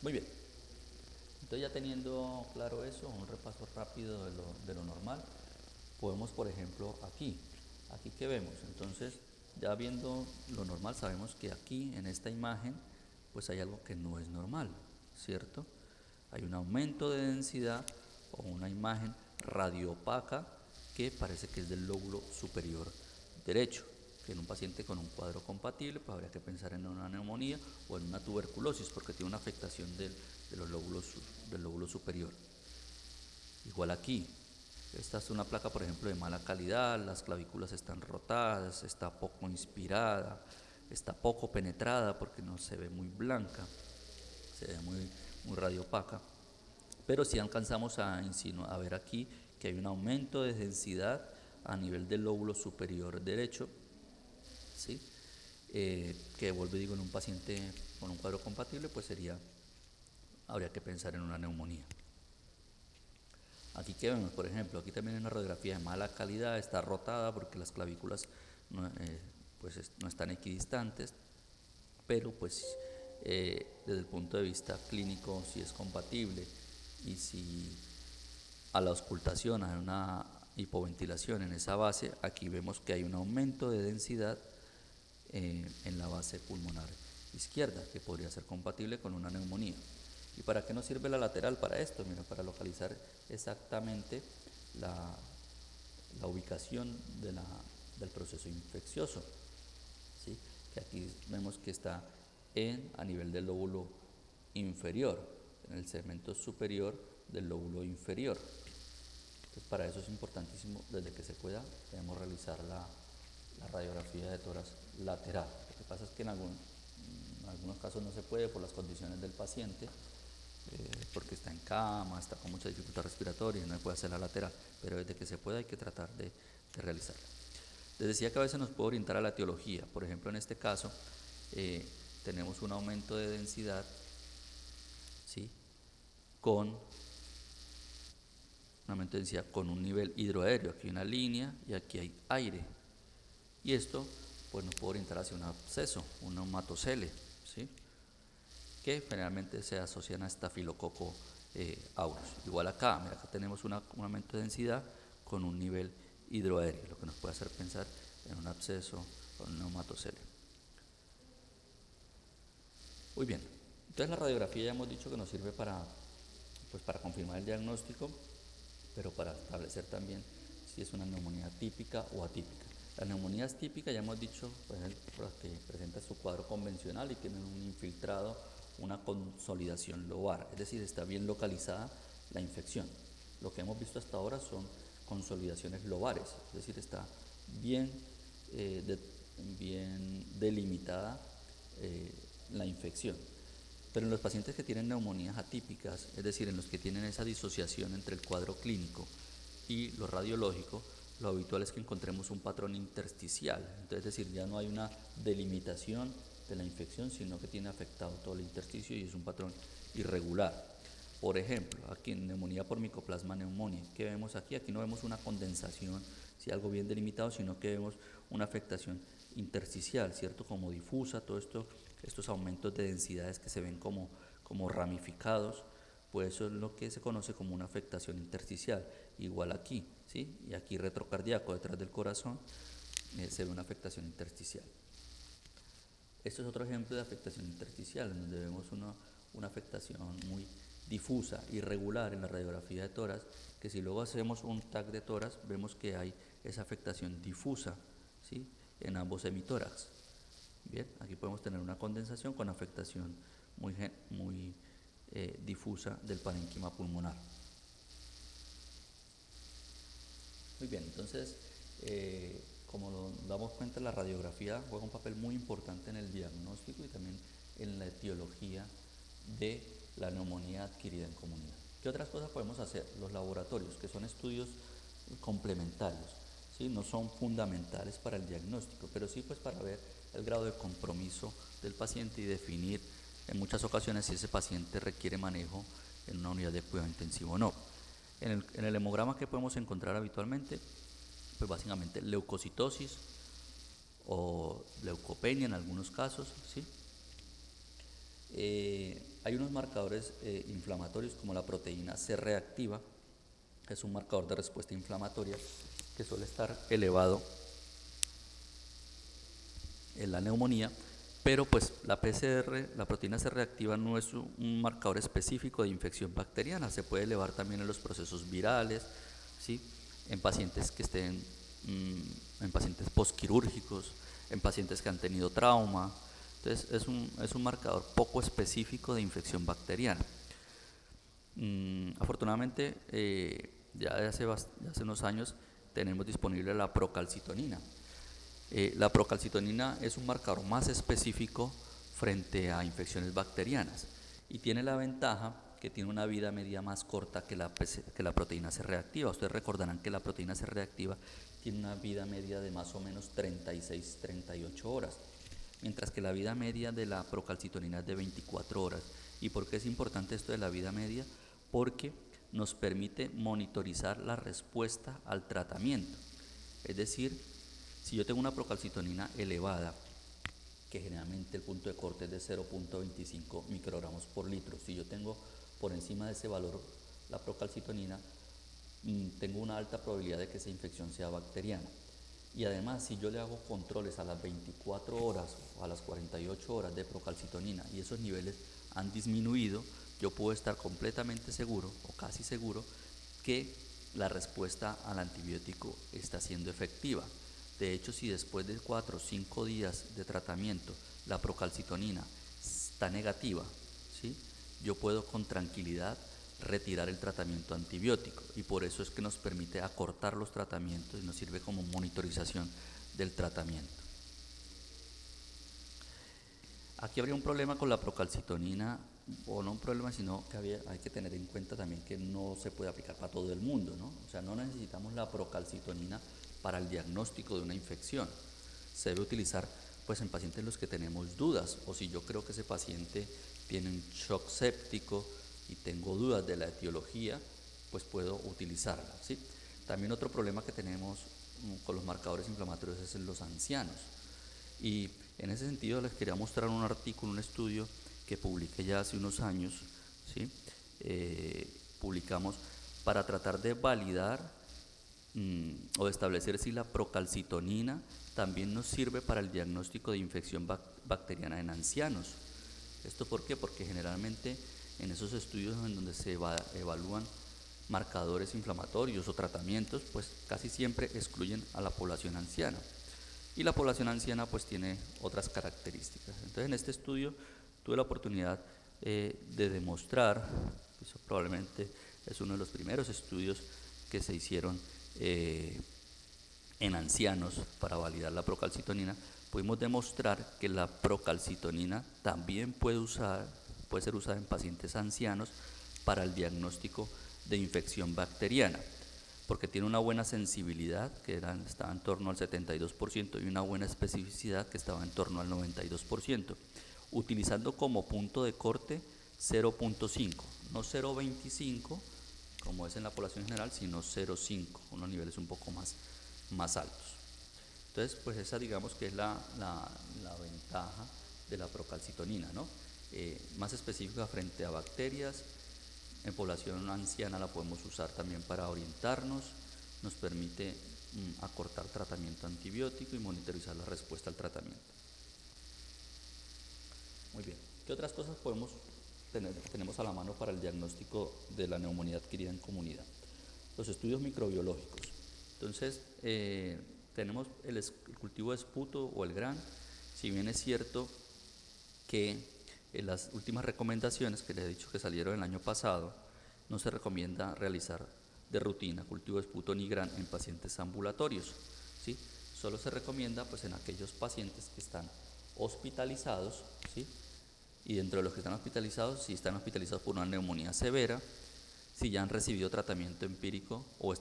Muy bien. Entonces, ya teniendo claro eso, un repaso rápido de lo normal, podemos, por ejemplo, aquí ¿qué vemos? Entonces, ya viendo lo normal, sabemos que aquí en esta imagen pues hay algo que no es normal, ¿cierto? Hay un aumento de densidad o una imagen radioopaca que parece que es del lóbulo superior derecho, que en un paciente con un cuadro compatible pues habría que pensar en una neumonía o en una tuberculosis, porque tiene una afectación del lóbulo superior. Igual aquí, esta es una placa, por ejemplo, de mala calidad, las clavículas están rotadas, está poco inspirada, está poco penetrada porque no se ve muy blanca, se ve muy radioopaca. Pero sí alcanzamos a ver aquí que hay un aumento de densidad a nivel del lóbulo superior derecho, ¿sí? Que vuelvo y digo, en un paciente con un cuadro compatible pues habría que pensar en una neumonía. Aquí que vemos, por ejemplo, aquí también hay una radiografía de mala calidad, está rotada porque las clavículas pues no están equidistantes, pero pues desde el punto de vista clínico sí es compatible, y si a la auscultación hay una hipoventilación en esa base, aquí vemos que hay un aumento de densidad en la base pulmonar izquierda, que podría ser compatible con una neumonía. ¿Y para qué nos sirve la lateral para esto? Mira, para localizar exactamente la ubicación del proceso infeccioso, ¿sí? Que aquí vemos que está a nivel del lóbulo inferior, en el segmento superior del lóbulo inferior. Entonces, para eso es importantísimo, desde que se pueda, debemos realizar la radiografía de tórax lateral. Lo que pasa es que en algunos casos no se puede por las condiciones del paciente, porque está en cama, está con mucha dificultad respiratoria y no puede hacer la lateral, pero desde que se pueda hay que tratar de realizarla. Les decía que a veces nos puede orientar a la etiología. Por ejemplo, en este caso tenemos un aumento de densidad, ¿sí? con un nivel hidroaéreo. Aquí hay una línea y aquí hay aire, y esto pues nos puede orientar hacia un absceso, un neumatocele, ¿sí? Que generalmente se asocian a estafilococo aureus. Igual acá, mira, acá tenemos un aumento de densidad con un nivel hidroaéreo, lo que nos puede hacer pensar en un absceso o un neumatocele. Muy bien, entonces la radiografía ya hemos dicho que nos sirve para confirmar el diagnóstico, pero para establecer también si es una neumonía típica o atípica. Las neumonías típicas ya hemos dicho, por ejemplo, las que presenta su cuadro convencional y tienen un infiltrado, una consolidación lobar, es decir, está bien localizada la infección. Lo que hemos visto hasta ahora son consolidaciones lobares, es decir, está bien, bien delimitada la infección. Pero en los pacientes que tienen neumonías atípicas, es decir, en los que tienen esa disociación entre el cuadro clínico y lo radiológico, lo habitual es que encontremos un patrón intersticial. Entonces, es decir, ya no hay una delimitación de la infección, sino que tiene afectado todo el intersticio y es un patrón irregular. Por ejemplo, aquí en neumonía por Mycoplasma pneumoniae, ¿qué vemos aquí? Aquí no vemos una condensación, si algo bien delimitado, sino que vemos una afectación intersticial, ¿cierto? Como difusa, todo esto, estos aumentos de densidades que se ven como ramificados, pues eso es lo que se conoce como una afectación intersticial. Igual aquí, ¿sí? Y aquí retrocardíaco, detrás del corazón, se ve una afectación intersticial. Esto es otro ejemplo de afectación intersticial, en donde vemos una afectación muy difusa, irregular en la radiografía de tórax, que si luego hacemos un TAC de tórax, vemos que hay esa afectación difusa, ¿sí? En ambos hemitórax. Bien, aquí podemos tener una condensación con afectación muy difusa del parénquima pulmonar. Muy bien, entonces, como nos damos cuenta, la radiografía juega un papel muy importante en el diagnóstico y también en la etiología de la neumonía adquirida en comunidad. ¿Qué otras cosas podemos hacer? Los laboratorios, que son estudios complementarios, ¿sí? No son fundamentales para el diagnóstico, pero sí pues para ver el grado de compromiso del paciente y definir en muchas ocasiones si ese paciente requiere manejo en una unidad de cuidado intensivo o no. En el hemograma que podemos encontrar habitualmente, pues básicamente leucocitosis o leucopenia en algunos casos, ¿sí? Hay unos marcadores inflamatorios como la proteína C reactiva, que es un marcador de respuesta inflamatoria que suele estar elevado en la neumonía, pero pues la PCR, la proteína C reactiva, no es un marcador específico de infección bacteriana, se puede elevar también en los procesos virales, ¿sí? En pacientes que estén, en pacientes postquirúrgicos, en pacientes que han tenido trauma. Entonces es un marcador poco específico de infección bacteriana. Afortunadamente, ya de hace unos años tenemos disponible la procalcitonina. La procalcitonina es un marcador más específico frente a infecciones bacterianas y tiene la ventaja que tiene una vida media más corta que la proteína C reactiva. Ustedes recordarán que la proteína C reactiva tiene una vida media de más o menos 36-38 horas, mientras que la vida media de la procalcitonina es de 24 horas. ¿Y por qué es importante esto de la vida media? Porque nos permite monitorizar la respuesta al tratamiento. Es decir, Si yo tengo una procalcitonina elevada, que generalmente el punto de corte es de 0.25 microgramos por litro, si yo tengo por encima de ese valor la procalcitonina, tengo una alta probabilidad de que esa infección sea bacteriana. Y además, si yo le hago controles a las 24 horas o a las 48 horas de procalcitonina y esos niveles han disminuido, yo puedo estar completamente seguro o casi seguro que la respuesta al antibiótico está siendo efectiva. De hecho, si después de 4 o 5 días de tratamiento la procalcitonina está negativa, ¿sí?, yo puedo con tranquilidad retirar el tratamiento antibiótico, y por eso es que nos permite acortar los tratamientos y nos sirve como monitorización del tratamiento. Aquí habría un problema con la procalcitonina, o no un problema, sino que hay que tener en cuenta también que no se puede aplicar para todo el mundo, ¿no? O sea, no necesitamos la procalcitonina para el diagnóstico de una infección. Se debe utilizar pues en pacientes en los que tenemos dudas, o si yo creo que ese paciente tiene un shock séptico y tengo dudas de la etiología, pues puedo utilizarla, ¿sí? También otro problema que tenemos con los marcadores inflamatorios es en los ancianos. Y en ese sentido les quería mostrar un artículo, un estudio que publiqué ya hace unos años, ¿sí? Publicamos para tratar de validar o de establecer si la procalcitonina también nos sirve para el diagnóstico de infección bacteriana en ancianos. ¿Esto por qué? Porque generalmente en esos estudios en donde se evalúan marcadores inflamatorios o tratamientos, pues casi siempre excluyen a la población anciana. Y la población anciana pues tiene otras características. Entonces en este estudio tuve la oportunidad de demostrar, eso probablemente es uno de los primeros estudios que se hicieron en ancianos para validar la procalcitonina, pudimos demostrar que la procalcitonina también puede ser usada en pacientes ancianos para el diagnóstico de infección bacteriana, porque tiene una buena sensibilidad, que estaba en torno al 72%, y una buena especificidad, que estaba en torno al 92%, utilizando como punto de corte 0.5, no 0.25, como es en la población general, sino 0.5, unos niveles un poco más altos. Entonces, pues esa digamos que es la ventaja de la procalcitonina, ¿no? Más específica frente a bacterias. En población anciana la podemos usar también para orientarnos, nos permite acortar tratamiento antibiótico y monitorizar la respuesta al tratamiento. Muy bien, ¿qué otras cosas tenemos a la mano para el diagnóstico de la neumonía adquirida en comunidad? Los estudios microbiológicos. Entonces, tenemos el cultivo de esputo o el GRAN. Si bien es cierto que en las últimas recomendaciones que les he dicho que salieron el año pasado, no se recomienda realizar de rutina cultivo de esputo ni GRAN en pacientes ambulatorios, ¿sí? Solo se recomienda pues en aquellos pacientes que están hospitalizados, ¿sí? Y dentro de los que están hospitalizados, si están hospitalizados por una neumonía severa, si ya han recibido tratamiento empírico o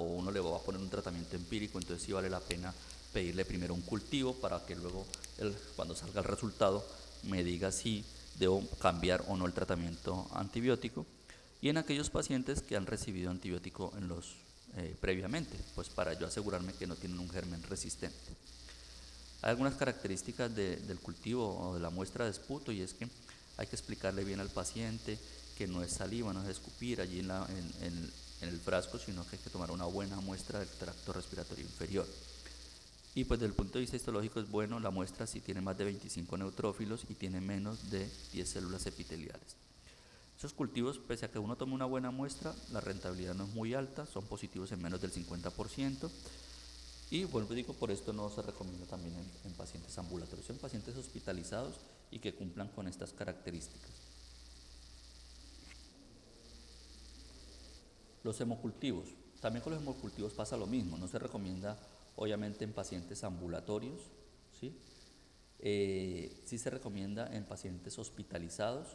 uno le va a poner un tratamiento empírico, entonces sí vale la pena pedirle primero un cultivo para que luego cuando salga el resultado me diga si debo cambiar o no el tratamiento antibiótico. Y en aquellos pacientes que han recibido antibiótico previamente, pues para yo asegurarme que no tienen un germen resistente. Hay algunas características del cultivo o de la muestra de esputo, y es que hay que explicarle bien al paciente que no es saliva, no es escupir allí en el frasco, sino que hay que tomar una buena muestra del tracto respiratorio inferior. Y pues desde el punto de vista histológico es bueno la muestra si tiene más de 25 neutrófilos y tiene menos de 10 células epiteliales. Esos cultivos, pese a que uno tome una buena muestra, la rentabilidad no es muy alta, son positivos en menos del 50%. Y vuelvo y digo, por esto no se recomienda también en pacientes ambulatorios, en pacientes hospitalizados y que cumplan con estas características. Los hemocultivos. También con los hemocultivos pasa lo mismo, no se recomienda obviamente en pacientes ambulatorios, ¿sí? Sí se recomienda en pacientes hospitalizados,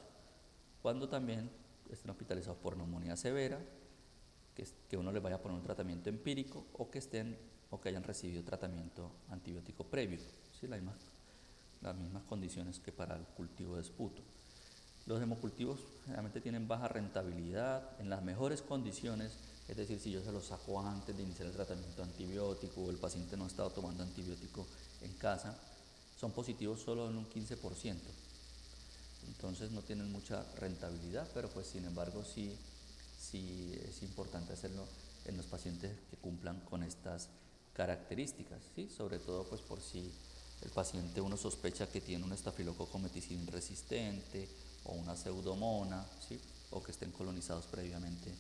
cuando también estén hospitalizados por neumonía severa, que uno les vaya a poner un tratamiento empírico o que hayan recibido tratamiento antibiótico previo, ¿sí? Las mismas condiciones que para el cultivo de esputo. Los hemocultivos generalmente tienen baja rentabilidad, en las mejores condiciones Es decir, si yo se lo saco antes de iniciar el tratamiento antibiótico o el paciente no ha estado tomando antibiótico en casa, son positivos solo en un 15%. Entonces no tienen mucha rentabilidad, pero pues sin embargo sí es importante hacerlo en los pacientes que cumplan con estas características, ¿sí? Sobre todo pues por si el paciente uno sospecha que tiene un estafilococo meticilin resistente o una pseudomona, ¿sí? O que estén colonizados previamente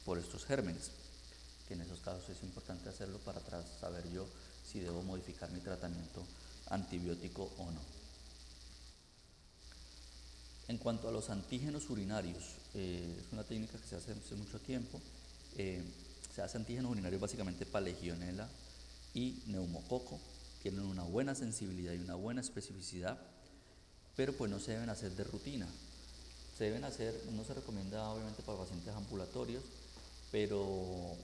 por estos gérmenes, que en esos casos es importante hacerlo para saber yo si debo modificar mi tratamiento antibiótico o no. En cuanto a los antígenos urinarios, es una técnica que se hace hace mucho tiempo. Se hace antígenos urinarios básicamente para Legionela y neumococo. Tienen una buena sensibilidad y una buena especificidad, pero pues no se deben hacer de rutina. Se deben hacer, no se recomienda obviamente para pacientes ambulatorios, pero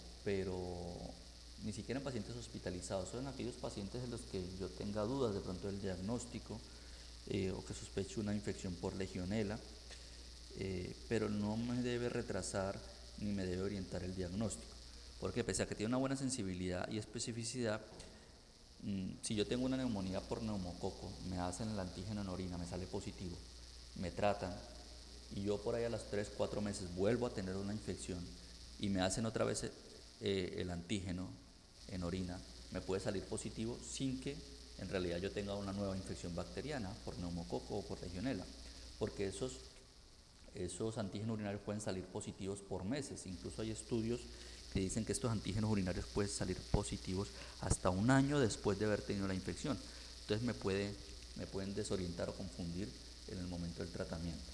ni siquiera en pacientes hospitalizados. Son aquellos pacientes en los que yo tenga dudas de pronto del diagnóstico, o que sospeche una infección por Legionela, pero no me debe retrasar ni me debe orientar el diagnóstico, porque pese a que tiene una buena sensibilidad y especificidad, si yo tengo una neumonía por neumococo, me hacen el antígeno en orina, me sale positivo, me tratan y yo por ahí a los 3-4 meses vuelvo a tener una infección y me hacen otra vez el antígeno en orina, me puede salir positivo sin que en realidad yo tenga una nueva infección bacteriana por neumococo o por legionela, porque esos antígenos urinarios pueden salir positivos por meses. Incluso hay estudios que dicen que estos antígenos urinarios pueden salir positivos hasta un año después de haber tenido la infección. Entonces me pueden desorientar o confundir en el momento del tratamiento.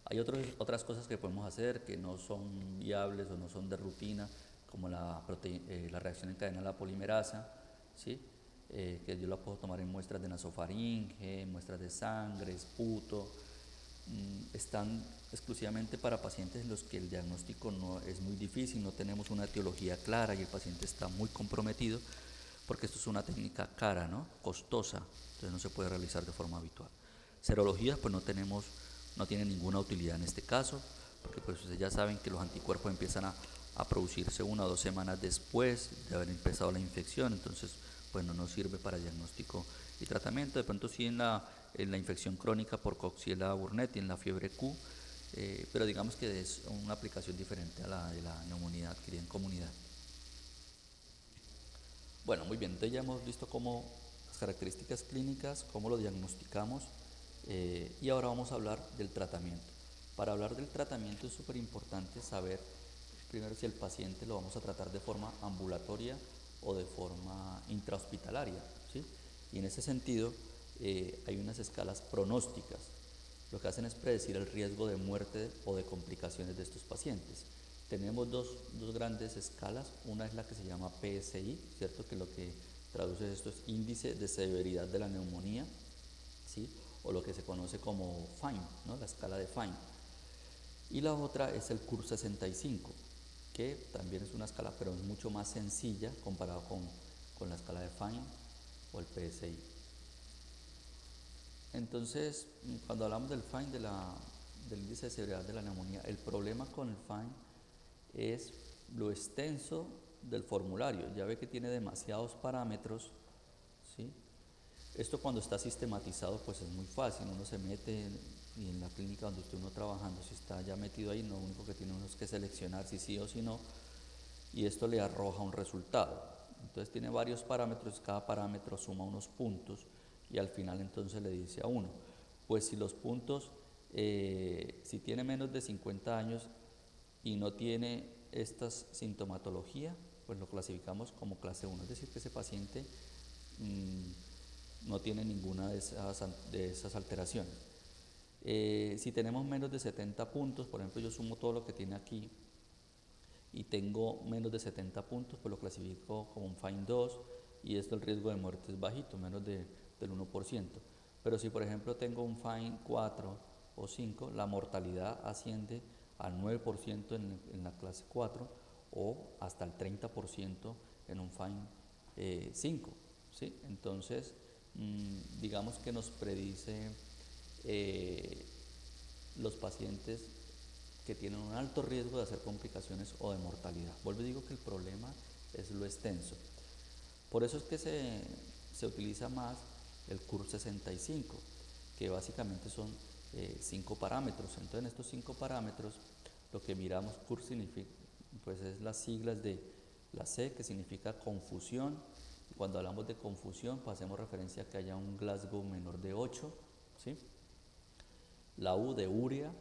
Hay otras cosas que podemos hacer que no son viables o no son de rutina, como la reacción en cadena de la polimerasa, ¿sí? Que yo la puedo tomar en muestras de nasofaringe, muestras de sangre, esputo. Están exclusivamente para pacientes en los que el diagnóstico no es muy difícil, no tenemos una etiología clara y el paciente está muy comprometido, porque esto es una técnica cara, ¿no? Costosa, entonces no se puede realizar de forma habitual. Serologías pues no tienen ninguna utilidad en este caso, porque pues ustedes ya saben que los anticuerpos empiezan a producirse 1 o 2 semanas después de haber empezado la infección, entonces pues no nos sirve para diagnóstico y tratamiento. De pronto sí en la infección crónica por Coxiella burnetii, en la fiebre Q, pero digamos que es una aplicación diferente a la de la neumonía adquirida en comunidad. Bueno, muy bien, entonces ya hemos visto cómo las características clínicas, cómo lo diagnosticamos, y ahora vamos a hablar del tratamiento. Para hablar del tratamiento es súper importante saber primero si el paciente lo vamos a tratar de forma ambulatoria o de forma intrahospitalaria, ¿sí? Y en ese sentido hay unas escalas pronósticas. Lo que hacen es predecir el riesgo de muerte o de complicaciones de estos pacientes. Tenemos dos grandes escalas. Una es la que se llama PSI, ¿cierto? Que lo que traduce esto es índice de severidad de la neumonía, ¿sí? O lo que se conoce como FINE, ¿no? La escala de FINE. Y la otra es el CUR 65, que también es una escala, pero es mucho más sencilla comparado con la escala de FINE o el PSI. Entonces, cuando hablamos del FINE, del índice de severidad de la neumonía, el problema con el FINE es lo extenso del formulario. Ya ve que tiene demasiados parámetros, ¿sí? Esto cuando está sistematizado pues es muy fácil, uno se mete y en la clínica donde esté uno trabajando, si está ya metido ahí, lo único que tiene uno es que seleccionar si sí o si no, y esto le arroja un resultado. Entonces tiene varios parámetros, cada parámetro suma unos puntos y al final entonces le dice a uno, pues si los puntos, si tiene menos de 50 años y no tiene esta sintomatología, pues lo clasificamos como clase 1, es decir, que ese paciente no tiene ninguna de esas alteraciones. Si tenemos menos de 70 puntos, por ejemplo yo sumo todo lo que tiene aquí y tengo menos de 70 puntos, pues lo clasifico como un FINE 2 y esto el riesgo de muerte es bajito, menos del 1%. Pero si por ejemplo tengo un FINE 4 o 5, la mortalidad asciende al 9% en la clase 4 o hasta el 30% en un FINE 5, ¿sí? Entonces, digamos que nos predice los pacientes que tienen un alto riesgo de hacer complicaciones o de mortalidad. Vuelvo y digo que el problema es lo extenso. Por eso es que se utiliza más el CUR 65, que básicamente son 5 parámetros. Entonces, en estos 5 parámetros, lo que miramos, CUR significa, pues es las siglas de la C, que significa confusión. Cuando hablamos de confusión, pues hacemos referencia a que haya un Glasgow menor de 8, ¿sí? La U de urea,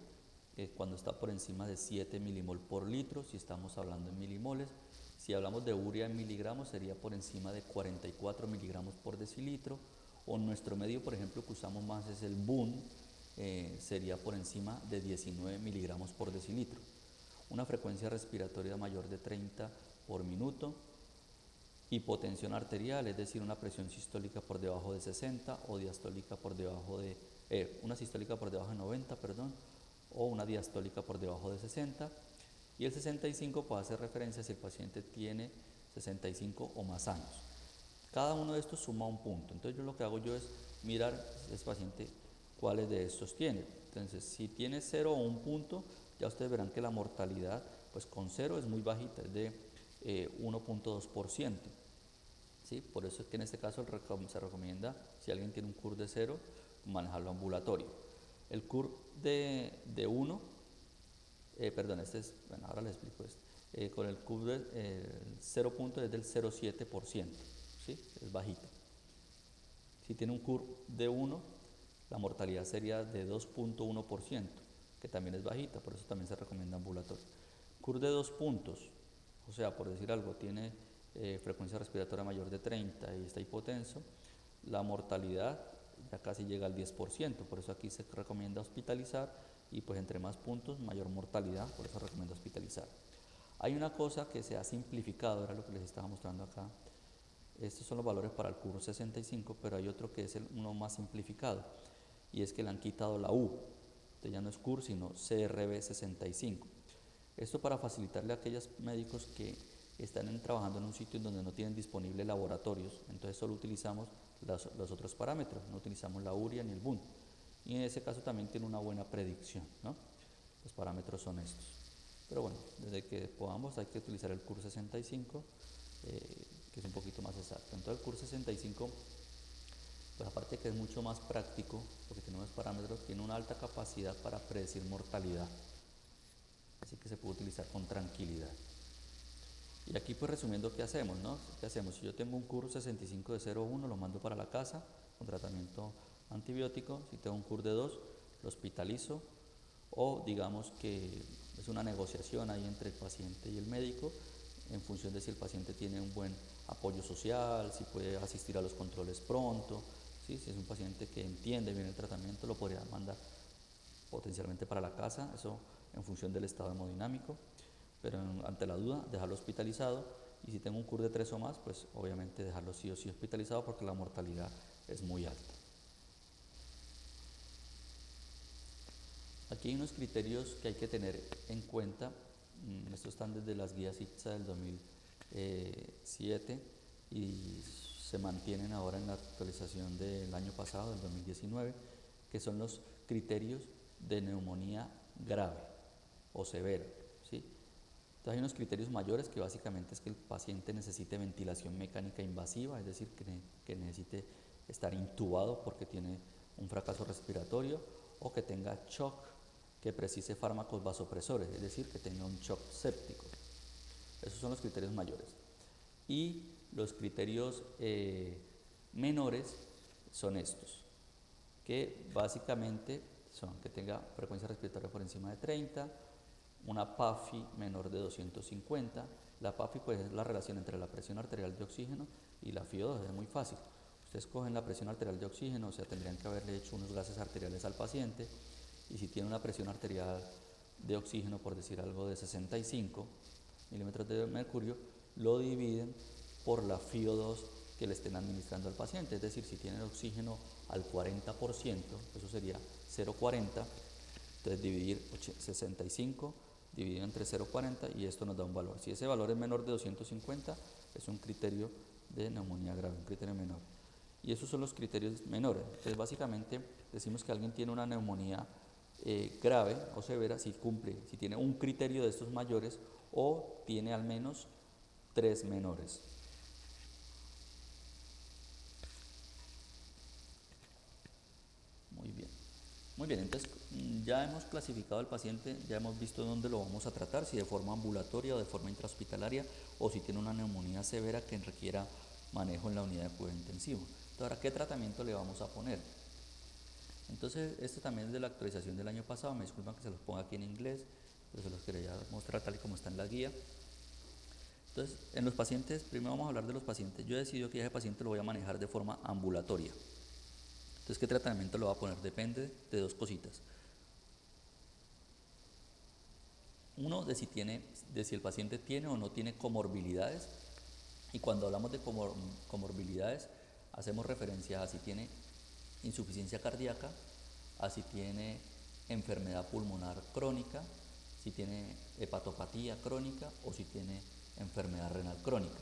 cuando está por encima de 7 milimol por litro, si estamos hablando en milimoles. Si hablamos de urea en miligramos, sería por encima de 44 miligramos por decilitro. O nuestro medio, por ejemplo, que usamos más es el BUN, sería por encima de 19 miligramos por decilitro. Una frecuencia respiratoria mayor de 30 por minuto. Hipotensión arterial, es decir, una presión sistólica por debajo de 60 o diastólica por debajo de, una sistólica por debajo de 90, o una diastólica por debajo de 60. Y el 65 puede hacer referencia si el paciente tiene 65 o más años. Cada uno de estos suma un punto. Entonces yo lo que hago yo es mirar ese paciente cuáles de estos tiene. Entonces si tiene 0 o 1 punto, ya ustedes verán que la mortalidad pues con 0 es muy bajita, es de 1.2%. ¿Sí? Por eso es que en este caso se recomienda, si alguien tiene un CUR de 0, manejarlo ambulatorio. El CUR de 1, bueno, ahora les explico esto. Con el CUR de 0 puntos es del 0.7%, ¿sí? Es bajito. Si tiene un CUR de 1, la mortalidad sería de 2.1%, que también es bajita, por eso también se recomienda ambulatorio. CUR de 2 puntos, o sea, por decir algo, tiene frecuencia respiratoria mayor de 30 y está hipotenso, la mortalidad ya casi llega al 10%, por eso aquí se recomienda hospitalizar y pues entre más puntos, mayor mortalidad, por eso recomienda hospitalizar. Hay una cosa que se ha simplificado, era lo que les estaba mostrando acá. Estos son los valores para el CUR 65, pero hay otro que es uno más simplificado, y es que le han quitado la U. Entonces ya no es CUR, sino CRB 65. Esto para facilitarle a aquellos médicos que están trabajando en un sitio en donde no tienen disponibles laboratorios, entonces solo utilizamos los otros parámetros, no utilizamos la urea ni el BUN. Y en ese caso también tiene una buena predicción, ¿no? Los parámetros son estos. Pero bueno, desde que podamos hay que utilizar el CUR 65, que es un poquito más exacto. Entonces el CUR 65, pues aparte de que es mucho más práctico, porque tenemos parámetros, tiene una alta capacidad para predecir mortalidad. Así que se puede utilizar con tranquilidad. Y aquí pues resumiendo, ¿qué hacemos, no? ¿Qué hacemos? Si yo tengo un CUR 65 de 0,1, lo mando para la casa con tratamiento antibiótico. Si tengo un CUR de 2, lo hospitalizo. O digamos que es una negociación ahí entre el paciente y el médico en función de si el paciente tiene un buen apoyo social, si puede asistir a los controles pronto, ¿sí? Si es un paciente que entiende bien el tratamiento, lo podría mandar potencialmente para la casa, eso en función del estado hemodinámico, pero ante la duda dejarlo hospitalizado, y si tengo un CUR de 3 o más, pues obviamente dejarlo sí o sí hospitalizado porque la mortalidad es muy alta. Aquí hay unos criterios que hay que tener en cuenta. Estos están desde las guías ICSA del 2007 y se mantienen ahora en la actualización del año pasado, del 2019, que son los criterios de neumonía grave o severa, ¿sí? Entonces hay unos criterios mayores que básicamente es que el paciente necesite ventilación mecánica invasiva, es decir, que necesite estar intubado porque tiene un fracaso respiratorio, o que tenga shock, que precise fármacos vasopresores, es decir, que tenga un shock séptico. Esos son los criterios mayores. Y los criterios menores son estos, que básicamente son que tenga frecuencia respiratoria por encima de 30, una PAFI menor de 250. La PAFI pues es la relación entre la presión arterial de oxígeno y la FiO2, es muy fácil. Ustedes cogen la presión arterial de oxígeno, o sea, tendrían que haberle hecho unos gases arteriales al paciente, y si tiene una presión arterial de oxígeno, por decir algo, de 65 milímetros de mercurio, lo dividen por la FiO2 que le estén administrando al paciente, es decir, si tiene el oxígeno al 40%, eso sería 0,40, entonces dividir 65 dividido entre 0,40 y esto nos da un valor. Si ese valor es menor de 250, es un criterio de neumonía grave, un criterio menor. Y esos son los criterios menores. Entonces básicamente decimos que alguien tiene una neumonía grave o severa si cumple, si tiene un criterio de estos mayores o tiene al menos 3 menores. Muy bien. Muy bien, entonces ya hemos clasificado al paciente, ya hemos visto dónde lo vamos a tratar, si de forma ambulatoria o de forma intrahospitalaria, o si tiene una neumonía severa que requiera manejo en la unidad de cuidado intensivo. Entonces, ahora, ¿qué tratamiento le vamos a poner? Entonces, este también es de la actualización del año pasado, me disculpan que se los ponga aquí en inglés, pero se los quería mostrar tal y como está en la guía. Entonces, en los pacientes, primero vamos a hablar de los pacientes. Yo he decidido que ese paciente lo voy a manejar de forma ambulatoria. Entonces, ¿qué tratamiento le voy a poner? Depende de dos cositas. Uno, de si el paciente tiene o no tiene comorbilidades. Y cuando hablamos de comorbilidades, hacemos referencia a si tiene insuficiencia cardíaca, a si tiene enfermedad pulmonar crónica, si tiene hepatopatía crónica o si tiene enfermedad renal crónica.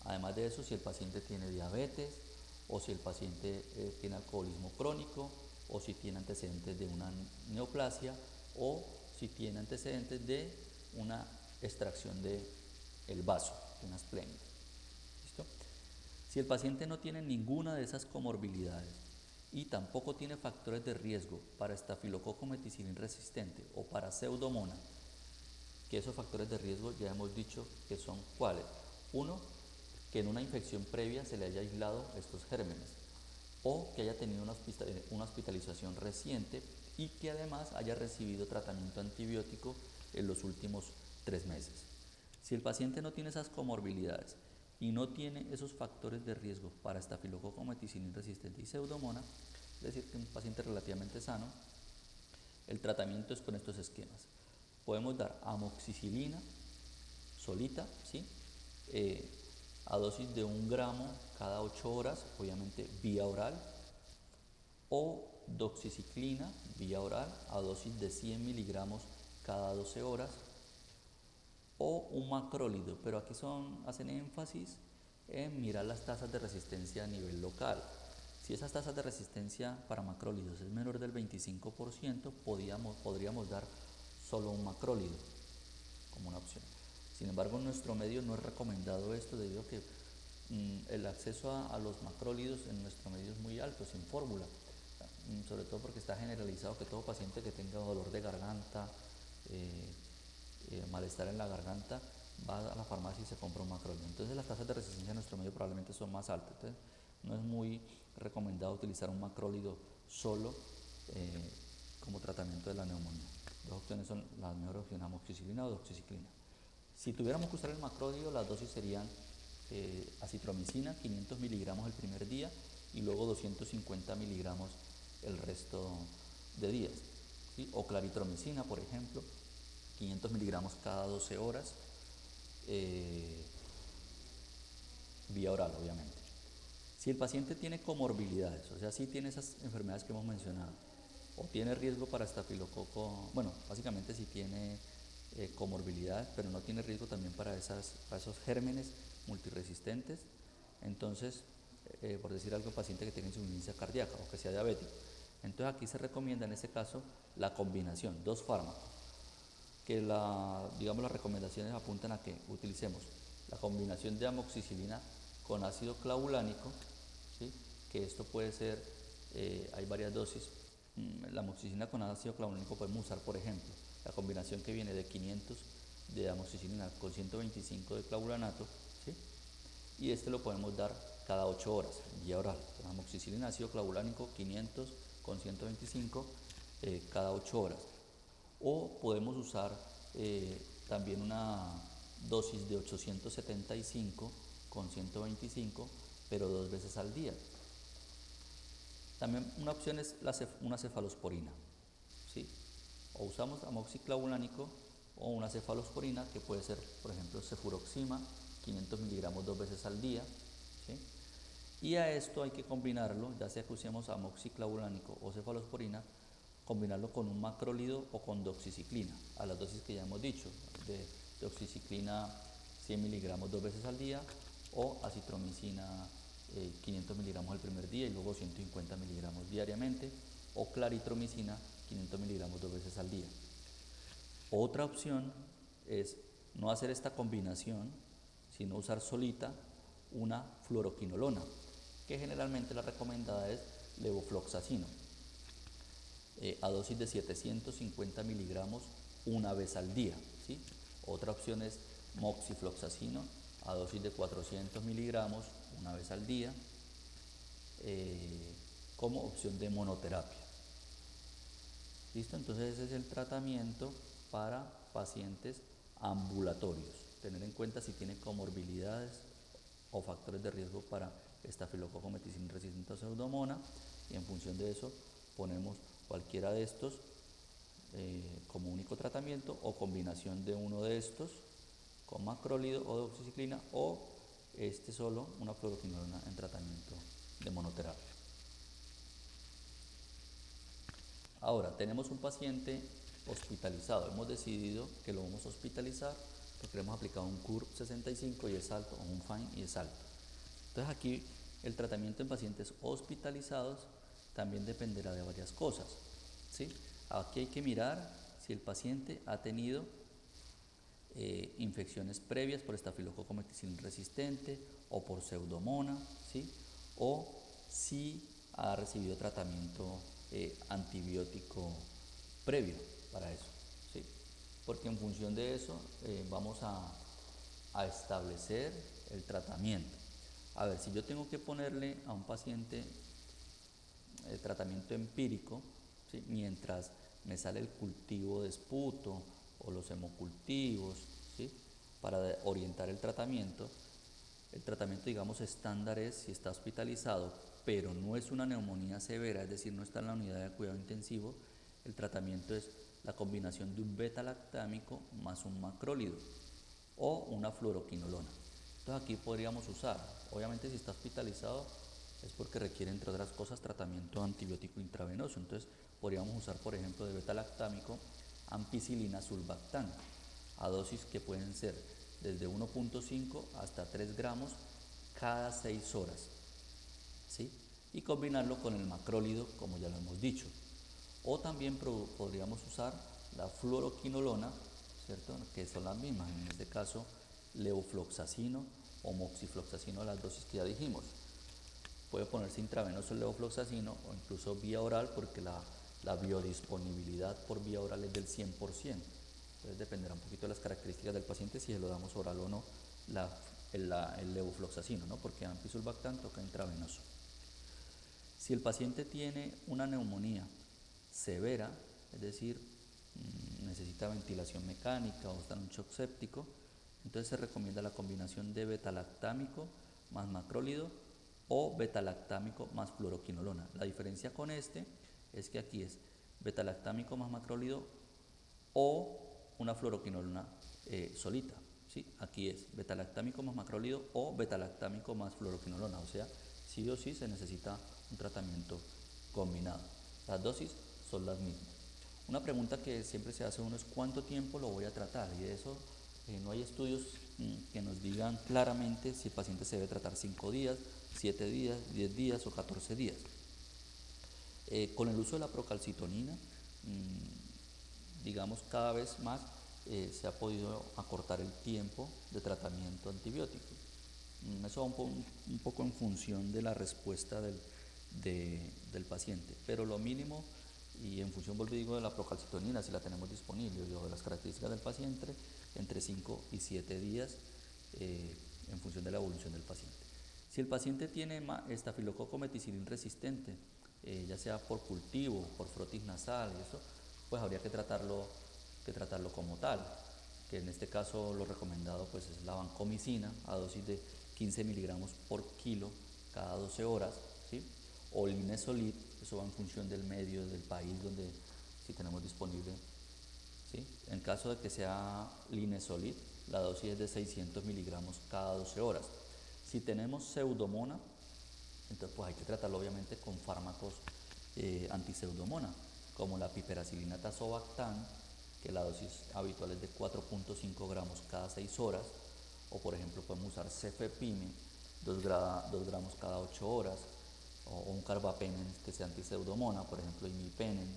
Además de eso, si el paciente tiene diabetes o si el paciente tiene alcoholismo crónico o si tiene antecedentes de una neoplasia o si tiene antecedentes de una extracción del vaso, de una esplénida. ¿Listo? Si el paciente no tiene ninguna de esas comorbilidades y tampoco tiene factores de riesgo para estafilococo meticilin resistente o para pseudomonas, que esos factores de riesgo ya hemos dicho que son cuáles. Uno, que en una infección previa se le haya aislado estos gérmenes o que haya tenido una hospitalización reciente y que además haya recibido tratamiento antibiótico en los últimos 3 meses. Si el paciente no tiene esas comorbilidades y no tiene esos factores de riesgo para estafilococo meticilin resistente y pseudomonas, es decir, que un paciente relativamente sano, el tratamiento es con estos esquemas. Podemos dar amoxicilina solita, ¿sí? A dosis de 1 gramo cada 8 horas, obviamente vía oral, o doxiciclina vía oral a dosis de 100 miligramos cada 12 horas, o un macrólido, pero aquí hacen énfasis en mirar las tasas de resistencia a nivel local. Si esas tasas de resistencia para macrólidos es menor del 25%, podríamos dar solo un macrólido como una opción. Sin embargo, en nuestro medio no es recomendado esto debido a que el acceso a los macrólidos en nuestro medio es muy alto, sin fórmula, sobre todo porque está generalizado que todo paciente que tenga dolor de garganta, malestar en la garganta, va a la farmacia y se compra un macrólido. Entonces las tasas de resistencia en nuestro medio probablemente son más altas. Entonces no es muy recomendado utilizar un macrólido solo como tratamiento de la neumonía. Dos opciones son las mejores opciones, amoxicilina o doxiciclina. Si tuviéramos que usar el macrólido, las dosis serían acitromicina, 500 miligramos el primer día y luego 250 miligramos el resto de días. ¿Sí? O claritromicina, por ejemplo, 500 miligramos cada 12 horas, vía oral, obviamente. Si el paciente tiene comorbilidades, o sea, si tiene esas enfermedades que hemos mencionado, o tiene riesgo para estafilococo, bueno, básicamente si tiene comorbilidades, pero no tiene riesgo también para esos gérmenes multiresistentes, entonces, por decir algo, paciente que tenga insuficiencia cardíaca o que sea diabético, entonces aquí se recomienda en este caso la combinación, 2 fármacos, que digamos las recomendaciones apuntan a que utilicemos la combinación de amoxicilina con ácido clavulánico, ¿sí? Que esto puede ser, hay varias dosis. La amoxicilina con ácido clavulánico podemos usar, por ejemplo, la combinación que viene de 500 de amoxicilina con 125 de clavulanato, ¿sí? Y este lo podemos dar cada 8 horas, vía oral. Amoxicilina, ácido clavulánico, 500 con 125 cada 8 horas. O podemos usar también una dosis de 875 con 125, pero 2 veces al día. También una opción es una cefalosporina, ¿sí? O usamos amoxiclavulánico o una cefalosporina que puede ser, por ejemplo, cefuroxima, 500 miligramos 2 veces al día, ¿sí? Y a esto hay que combinarlo, ya sea que usemos amoxiclavulánico o cefalosporina, combinarlo con un macrólido o con doxiciclina, a las dosis que ya hemos dicho, de doxiciclina 100 miligramos 2 veces al día o acitromicina 500 miligramos el primer día y luego 150 miligramos diariamente, o claritromicina 500 miligramos 2 veces al día. Otra opción es no hacer esta combinación, sino usar solita una fluoroquinolona, que generalmente la recomendada es levofloxacino, a dosis de 750 miligramos una vez al día, ¿sí? Otra opción es moxifloxacino a dosis de 400 miligramos una vez al día, como opción de monoterapia. ¿Listo? Entonces ese es el tratamiento para pacientes ambulatorios. Tener en cuenta si tiene comorbilidades o factores de riesgo para estafilococo meticilin resistente o pseudomonas, y en función de eso ponemos cualquiera de estos como único tratamiento o combinación de uno de estos con macrólido o doxiciclina o solo una fluoroquinolona en tratamiento de monoterapia. Ahora, tenemos un paciente hospitalizado. Hemos decidido que lo vamos a hospitalizar porque le hemos aplicado un CURB 65 y es alto, o un FINE y es alto. Entonces aquí el tratamiento en pacientes hospitalizados también dependerá de varias cosas, ¿sí? Aquí hay que mirar si el paciente ha tenido infecciones previas por estafilococo meticilin resistente o por pseudomonas, ¿sí? O si ha recibido tratamiento antibiótico previo para eso, ¿sí? Porque en función de eso vamos a establecer el tratamiento. A ver, si yo tengo que ponerle a un paciente el tratamiento empírico, ¿sí? Mientras me sale el cultivo de esputo o los hemocultivos, ¿sí? Para orientar el tratamiento digamos estándar es si está hospitalizado pero no es una neumonía severa, es decir, no está en la unidad de cuidado intensivo, el tratamiento es la combinación de un beta-lactámico más un macrólido o una fluoroquinolona. Entonces aquí podríamos usar, obviamente si está hospitalizado es porque requiere, entre otras cosas, tratamiento antibiótico intravenoso. Entonces podríamos usar, por ejemplo, de beta-lactámico ampicilina sulbactam a dosis que pueden ser desde 1.5 hasta 3 gramos cada 6 horas, ¿sí? Y combinarlo con el macrólido, como ya lo hemos dicho. O también podríamos usar la fluoroquinolona, ¿cierto? Que son las mismas, en este caso levofloxacino o moxifloxacino, las dosis que ya dijimos. Puede ponerse intravenoso el levofloxacino o incluso vía oral, porque la biodisponibilidad por vía oral es del 100%. Entonces dependerá un poquito de las características del paciente si se lo damos oral o no el levofloxacino, ¿no? Porque ampicilbactam toca intravenoso. Si el paciente tiene una neumonía severa, es decir, necesita ventilación mecánica o está en un shock séptico, entonces se recomienda la combinación de beta-lactámico más macrólido o beta-lactámico más fluoroquinolona. La diferencia con este es que aquí es beta-lactámico más macrólido o una fluoroquinolona solita, ¿sí? Aquí es beta-lactámico más macrólido o beta-lactámico más fluoroquinolona, o sea, sí o sí se necesita un tratamiento combinado. Las dosis son las mismas. Una pregunta que siempre se hace uno es ¿cuánto tiempo lo voy a tratar? Y de eso no hay estudios que nos digan claramente si el paciente se debe tratar 5 días, 7 días, 10 días o 14 días. Con el uso de la procalcitonina, digamos cada vez más se ha podido acortar el tiempo de tratamiento antibiótico. Eso va un poco en función de la respuesta del paciente, pero lo mínimo, y en función, vuelvo y digo, de la procalcitonina, si la tenemos disponible, o de las características del paciente, entre 5 y 7 días en función de la evolución del paciente. Si el paciente tiene estafilococo meticilin resistente, ya sea por cultivo, por frotis nasal y eso, pues habría que tratarlo como tal, que en este caso lo recomendado pues es la vancomicina a dosis de 15 miligramos por kilo cada 12 horas, ¿sí? O linezolid, eso va en función del medio del país donde si tenemos disponible, ¿sí? En caso de que sea linezolid, la dosis es de 600 miligramos cada 12 horas. Si tenemos pseudomonas, entonces pues hay que tratarlo obviamente con fármacos antipseudomonas, como la piperacilina tazobactam, que la dosis habitual es de 4.5 gramos cada 6 horas, o por ejemplo podemos usar cefepime, 2 gramos cada 8 horas, o un carbapenem que sea antiseudomona, por ejemplo imipenem,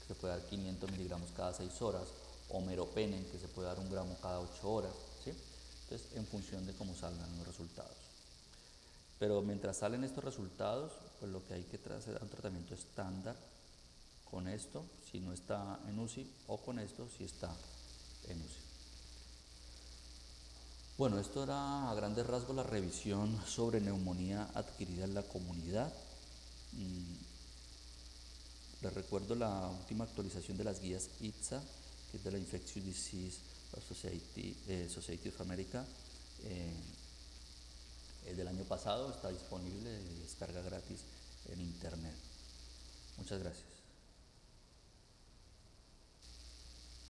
que se puede dar 500 miligramos cada 6 horas, o meropenem, que se puede dar 1 gramo cada 8 horas, ¿sí? Entonces, en función de cómo salgan los resultados. Pero mientras salen estos resultados, pues lo que hay que hacer es un tratamiento estándar con esto, si no está en UCI, o con esto, si está en UCI. Bueno, esto era a grandes rasgos la revisión sobre neumonía adquirida en la comunidad. Les recuerdo la última actualización de las guías ITSA, que es de la Infectious Disease Society of America, del año pasado, está disponible de descarga gratis en internet. Muchas gracias.